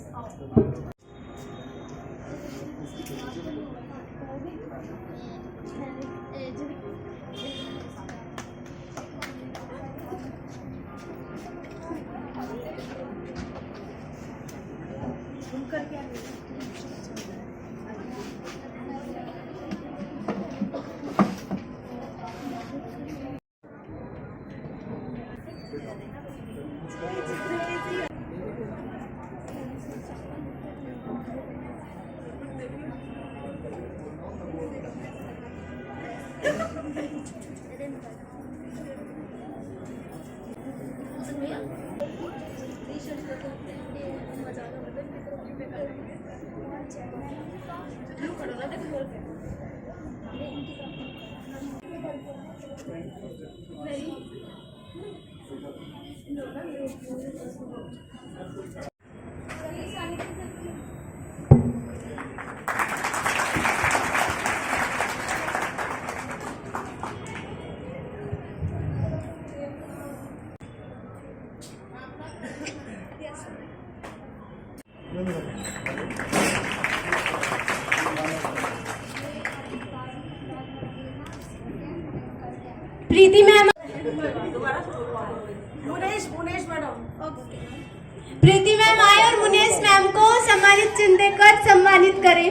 Preeti ma'am, Preeti ma'am आए और मुनेश मैम को सम्मानित चिन्ह देकर सम्मानित करें।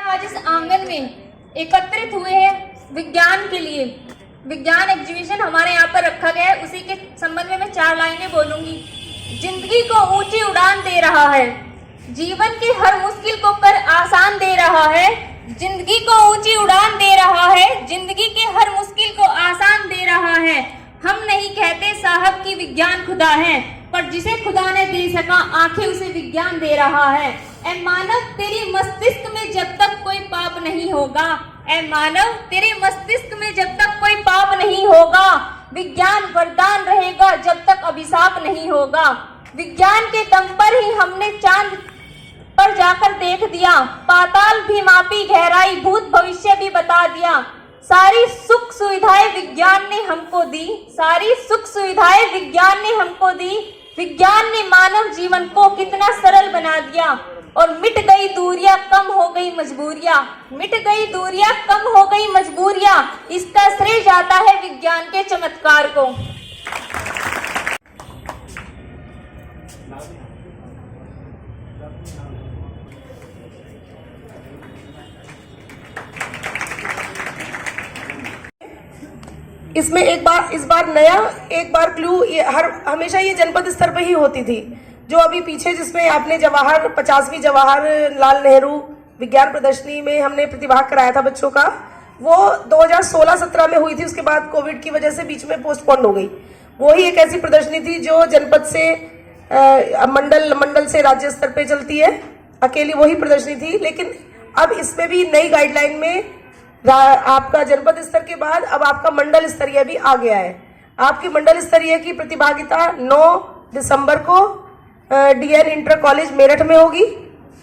आज इस आंगन में एकत्रित हुए हैं विज्ञान के लिए। विज्ञान एग्जीबिशन हमारे यहाँ पर रखा गया है, उसी के संबंध में मैं 4 लाइनें बोलूंगी। जिंदगी को ऊंची उड़ान दे रहा है, जीवन की हर मुश्किल को कर आसान दे रहा है। जिंदगी को ऊंची उड़ान दे रहा है, जिंदगी के हर मुश्किल को आसान दे रहा है। हम नहीं कहते साहब की विज्ञान खुदा है, पर जिसे खुदा ने दे सका आंखें उसे विज्ञान दे रहा है। ऐ मानव तेरी मस्तिष्क में जब तक कोई पाप नहीं होगा, ऐ मानव तेरे मस्तिष्क में जब तक कोई पाप नहीं होगा, विज्ञान वरदान रहेगा जब तक अभिशाप नहीं होगा। विज्ञान के दम पर ही हमने चांद पर जाकर देख दिया, पाताल भी मापी, गहराई भूत भविष्य भी बता दिया। सारी सुख सुविधाएं विज्ञान ने हमको दी, सारी सुख सुविधाएं विज्ञान ने हमको दी। विज्ञान ने मानव जीवन को कितना सरल बना दिया, और मिट गई दूरियां कम हो गई मजबूरियां, मिट गई दूरियां कम हो गई मजबूरियां। इसका श्रेय जाता है विज्ञान के चमत्कार को। इसमें इस बार नया क्लू हमेशा ये जनपद स्तर पे ही होती थी। जो अभी पीछे जिसमें आपने 50वीं जवाहरलाल नेहरू विज्ञान प्रदर्शनी में हमने प्रतिभाग कराया था बच्चों का, वो 2016-17 में हुई थी। उसके बाद कोविड की वजह से बीच में पोस्टपोन हो गई। वो ही एक ऐसी प्रदर्शनी थी जो जनपद से मंडल से राज्य स्तर पे चलती है, अकेली वही प्रदर्शनी थी। लेकिन अब इसमें भी नई गाइडलाइन में आपका जनपद स्तर के बाद अब आपका मंडल स्तरीय भी आ गया है। आपकी मंडल स्तरीय की प्रतिभागिता 9 दिसंबर को डीएन इंटर कॉलेज मेरठ में होगी।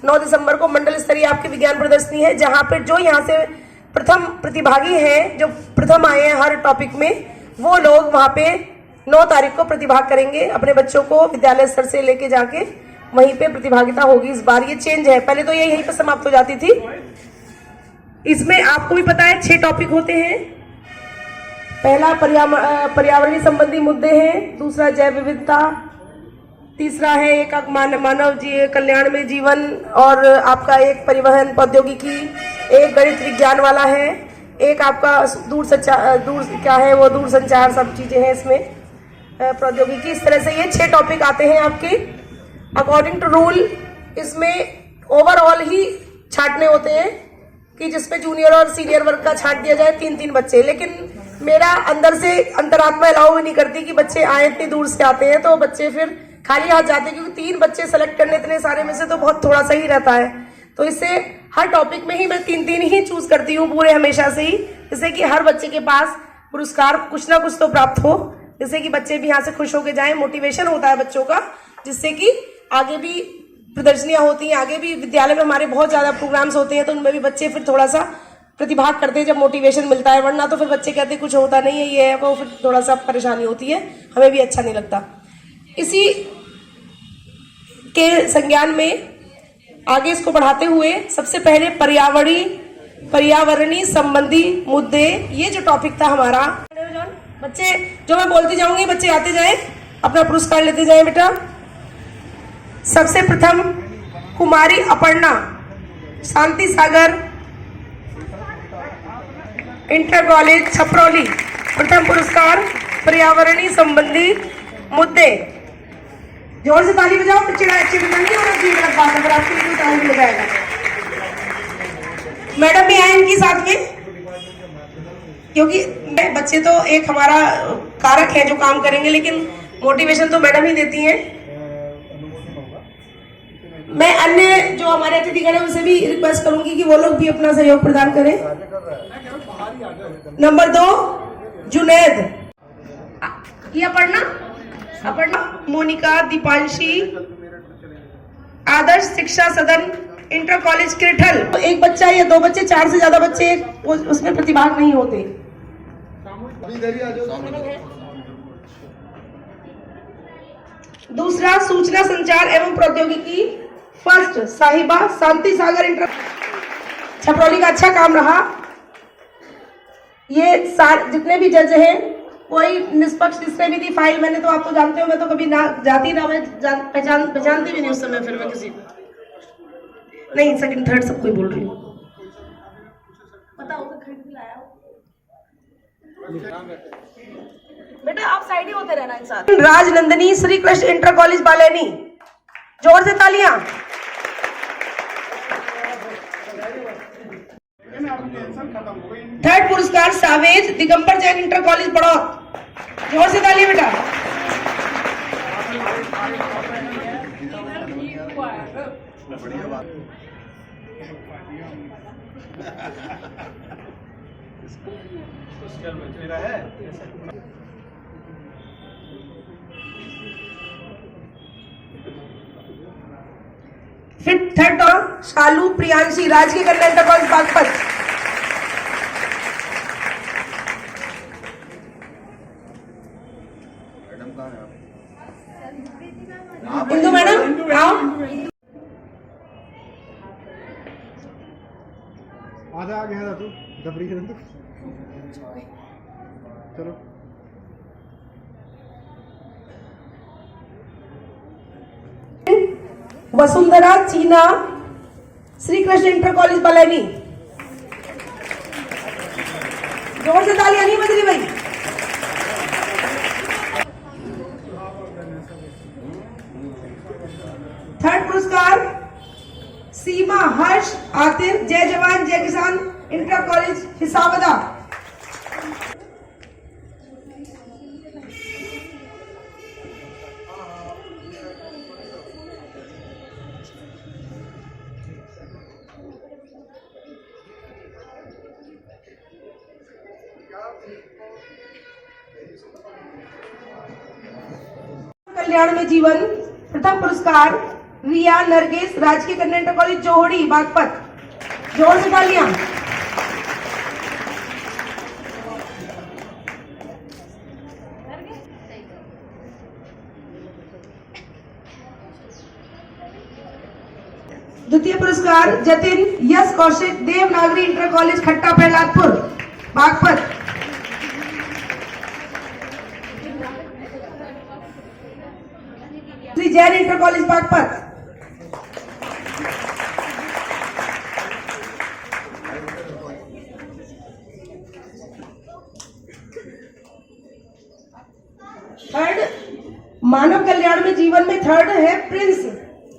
9 दिसंबर को मंडल स्तरीय आपकी विज्ञान प्रदर्शनी है, जहां पर जो यहाँ से प्रथम प्रतिभागी हैं, जो प्रथम आए हैं हर टॉपिक में, वो लोग वहां पे 9 तारीख को प्रतिभाग करेंगे। अपने बच्चों को विद्यालय स्तर से लेके जाके वहीं पे प्रतिभागिता होगी। इस बार ये चेंज है, पहले तो ये यहीं पर समाप्त हो जाती थी। इसमें आपको भी पता है 6 टॉपिक होते हैं। पहला पर्यावरणीय संबंधी मुद्दे हैं, दूसरा जैव विविधता, तीसरा है एक मानव कल्याण में जीवन और आपका एक परिवहन प्रौद्योगिकी, एक गणित विज्ञान वाला है, एक आपका दूर संचार सब चीजें हैं इसमें प्रौद्योगिकी। इस तरह से ये 6 टॉपिक आते हैं आपके अकॉर्डिंग टू रूल। इसमें ओवरऑल ही छांटने होते हैं कि जिसमें जूनियर और सीनियर वर्ग का छांट दिया जाए 3-3 बच्चे। लेकिन मेरा अंदर से अंतरात्मा अलाउ भी नहीं करती कि बच्चे आए इतनी दूर से आते हैं तो बच्चे फिर खाली हाथ जाते हैं, क्योंकि 3 बच्चे सेलेक्ट करने इतने सारे में से तो बहुत थोड़ा सा ही रहता है। तो इससे हर टॉपिक में ही मैं 3-3 ही चूज करती हूँ पूरे हमेशा से ही, जिससे कि हर बच्चे के पास पुरस्कार कुछ ना कुछ तो प्राप्त हो, जिससे कि बच्चे भी यहाँ से खुश होके जाएं। मोटिवेशन होता है बच्चों का, जिससे कि आगे भी प्रदर्शनियां होती हैं, आगे भी विद्यालय में हमारे बहुत ज्यादा प्रोग्राम्स होते हैं, तो उनमें भी बच्चे फिर थोड़ा सा प्रतिभाग करते हैं जब मोटिवेशन मिलता है। वरना तो फिर बच्चे कहते कुछ होता नहीं है, ये है वो, फिर थोड़ा सा परेशानी होती है, हमें भी अच्छा नहीं लगता। इसी के संज्ञान में आगे इसको बढ़ाते हुए सबसे पहले पर्यावरणीय संबंधी मुद्दे, ये जो टॉपिक था हमारा, बच्चे जो मैं बोलती जाऊंगी बच्चे आते जाएं, अपना पुरस्कार लेते जाएं बेटा। सबसे प्रथम कुमारी अपर्णा, शांति सागर इंटर कॉलेज छपरौली, प्रथम पुरस्कार पर्यावरणीय संबंधी मुद्दे। जोर से ताली बजाओ, बच्चे अच्छे नहीं होना चाहिए गलत बात, अगर आपके लिए ताली मिल जाएगा। मैडम भी आए इनकी साथ में, क्योंकि बच्चे तो एक हमारा कारक है जो काम करेंगे, लेकिन मोटिवेशन तो मैडम ही देती हैं। मैं अन्य जो हमारे अतिथिगण है उनसे भी रिक्वेस्ट करूंगी कि वो लोग भी अपना सहयोग प्रदान करें। नंबर 2 जुनैद, ये अपर्णा, मोनिका, दीपांशी, आदर्श शिक्षा सदन इंटर कॉलेज किरठल। तो एक बच्चा या दो बच्चे, 4 से ज्यादा बच्चे उसमें प्रतिभाग नहीं होते। दूसरा सूचना संचार एवं प्रौद्योगिकी फर्स्ट साहिबा शांति सागर इंटर छपरौली का अच्छा काम रहा। ये जितने भी जज हैं कोई निष्पक्ष जिसने भी दी फाइल, मैंने तो आप तो जानते हो मैं तो कभी ना जाती ना मैं पहचानती भी नहीं उस समय, फिर मैं किसी नहीं सेकंड थर्ड सबको ही बोल रही हूँ। पता होगा खरीद के लाया हो बेटा, आप साइड ही होते रहना इंसान। राजनंदिनी श्री कृष्ण इंटर कॉलेज बालेनी, जोर से तालियां। थर्ड पुरस्कार Chavez Digambar Jain inter college Baraut, जोर से तालियां बेटा। फिर थर्ड शालू प्रियांशी राजकीय कन्या inter college Baghpat. Indu madam आओ। आधा आ गया था तू डबरी के अंदर। चलो वसुंधरा चीना श्री कृष्ण इंटर कॉलेज बलैनी, जोर से तालियां नहीं बज रही भाई। थर्ड पुरस्कार सीमा हर्ष आतिफ जय जवान जय किसान इंटर कॉलेज हिसाबदा। कल्याण में जीवन प्रथम पुरस्कार रिया नरगिस राजकीय कन्या इंटर कॉलेज जोहड़ी बागपत, जोर से तालियां। द्वितीय पुरस्कार Jatin Yash Kaushik Devanagari inter college Khatta Prahladpur Baghpat. Shri Jain inter college Baghpat. Third मानव कल्याण में जीवन में थर्ड है प्रिंस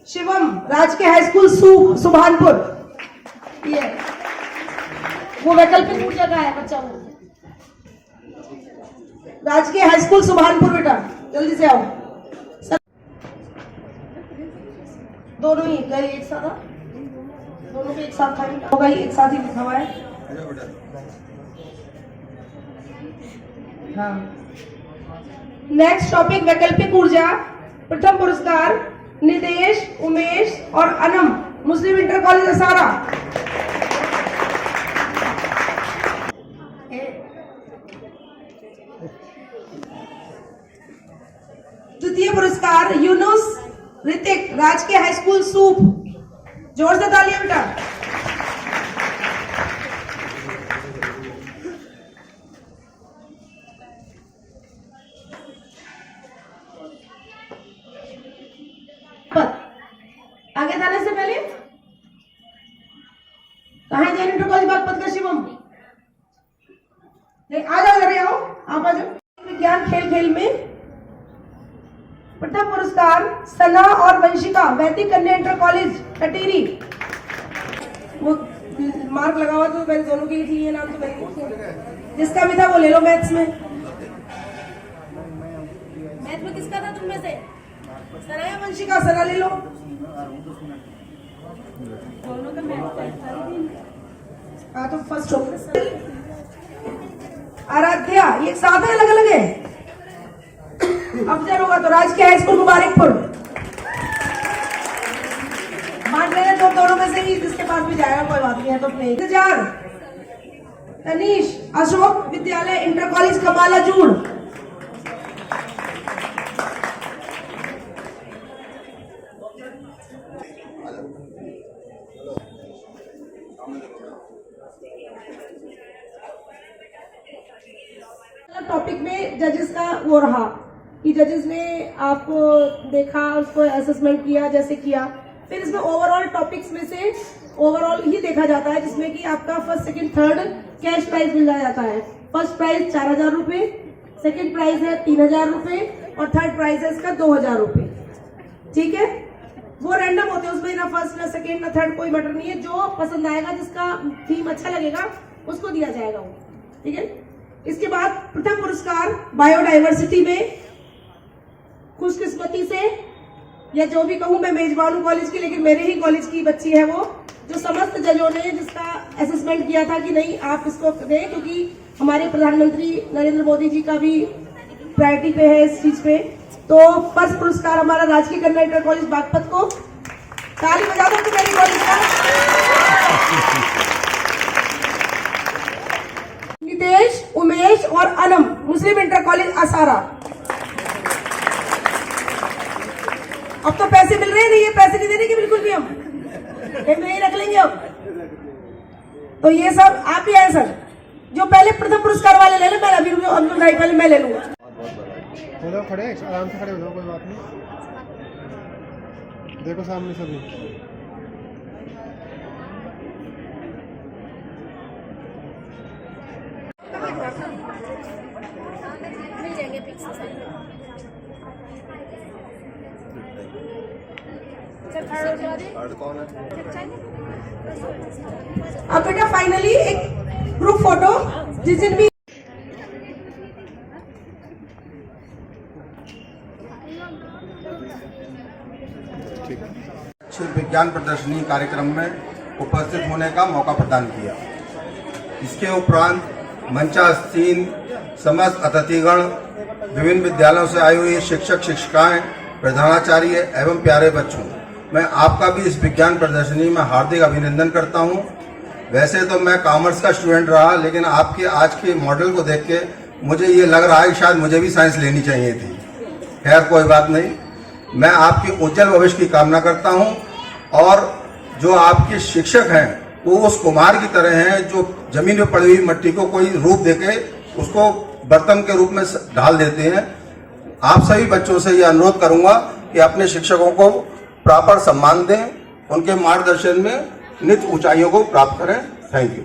शिवम राजकीय हाई स्कूल सुभानपुर। ये वो वैकल्पिक ऊर्जा का है बच्चा, वो राजकीय हाई स्कूल सुभानपुर। बेटा जल्दी से आओ। दोनों ही गए एक साथ, दोनों के एक साथ होगा, एक साथ ही लिखा हुआ है। हाँ नेक्स्ट टॉपिक वैकल्पिक ऊर्जा। प्रथम पुरस्कार निदेश उमेश और अनम मुस्लिम इंटर कॉलेज असारा। द्वितीय पुरस्कार यूनुस ऋतिक राजकीय हाई स्कूल सूप, जोर से तालियां बेटा। आगे जाने से पहले कहाँ जैन इंटर कॉलेज बागपत का शिवम, आ जाओ जरा, आओ आप आ जाओ। विज्ञान खेल खेल में प्रथम पुरस्कार सना और वंशिका वैदिक कन्या इंटर कॉलेज कटेरी। वो मार्क लगा हुआ तो मेरे दोनों के लिए ये नाम तो मैंने जिसका भी था वो ले लो। मैथ्स में किसका था तुम में से? सना या वंशिका? सना ले लो। दोनों का हाँ तो फर्स्ट हो। आराध्या ये साथ है अलग अलग है। अफजल होगा तो राजकीय हाई स्कूल मुबारकपुर। मान रहे हैं 2 दोनों में से ही जिसके पास भी जाएगा कोई बात नहीं है तो अपने इंतजार। तनीश अशोक विद्यालय इंटर कॉलेज कमाला जूड़। टॉपिक में जजेस का वो रहा कि जजेस ने आपको देखा, उसको असेसमेंट किया जैसे किया, फिर इसमें ओवरऑल टॉपिक्स में से ओवरऑल ही देखा जाता है जिसमें कि आपका first second third cash prize मिल जाता है। फर्स्ट प्राइज 4000 रुपए, सेकंड प्राइज है 3000 रुपए और थर्ड प्राइज है इसका 2000 रुपए। ठीक है, वो रैंडम होते हैं, उसमें ना फर्स्ट ना सेकंड ना थर्ड कोई मैटर नहीं है। जो पसंद आएगा, जिसका थीम अच्छा लगेगा उसको दिया जाएगा वो। ठीक है, इसके बाद प्रथम पुरस्कार बायोडाइवर्सिटी में खुशकिस्मती से, या जो भी कहूँ मैं मेजबान हूँ कॉलेज की, लेकिन मेरे ही कॉलेज की बच्ची है वो, जो समस्त जजों ने जिसका असेसमेंट किया था कि नहीं आप इसको दें, क्योंकि हमारे प्रधानमंत्री नरेंद्र मोदी जी का भी प्रायोरिटी पे है इस चीज पे। तो फर्स्ट पुरस्कार हमारा राजकीय कन्या इंटर कॉलेज बागपत को। ताली बजा दो मेरी कॉलेज का। नितेश, उमेश और अनम मुस्लिम इंटर कॉलेज आसारा। अब तो पैसे मिल रहे हैं, नहीं ये पैसे नहीं देने की बिल्कुल भी, हम एक नहीं रख लेंगे अब तो। ये सब आप भी आए सर, जो पहले प्रथम पुरस्कार वाले ले लो, मैं अभी पहले मैं ले लूंगा। हो जाओ खड़े, आराम से खड़े हो जाओ, कोई बात नहीं। देखो सामने सभी। अब बेटा फाइनली एक ग्रुप फोटो, जिस दिन भी विज्ञान प्रदर्शनी कार्यक्रम में उपस्थित होने का मौका प्रदान किया। इसके उपरांत मंचासीन समस्त अतिथिगण, विभिन्न विद्यालयों से आए हुए शिक्षक शिक्षिकाएं, प्रधानाचार्य एवं प्यारे बच्चों, मैं आपका भी इस विज्ञान प्रदर्शनी में हार्दिक अभिनंदन करता हूं। वैसे तो मैं कॉमर्स का स्टूडेंट रहा, लेकिन आपके आज के मॉडल को देख के मुझे ये लग रहा है कि शायद मुझे भी साइंस लेनी चाहिए थी। खैर कोई बात नहीं, मैं आपके उज्जवल भविष्य की कामना करता हूं। और जो आपके शिक्षक हैं वो उस कुम्हार की तरह हैं जो जमीन में पड़ी हुई मट्टी को कोई रूप देके उसको बर्तन के रूप में ढाल देते हैं। आप सभी बच्चों से ये अनुरोध करूंगा कि अपने शिक्षकों को प्रॉपर सम्मान दें, उनके मार्गदर्शन में नित्य ऊंचाइयों को प्राप्त करें। Thank you.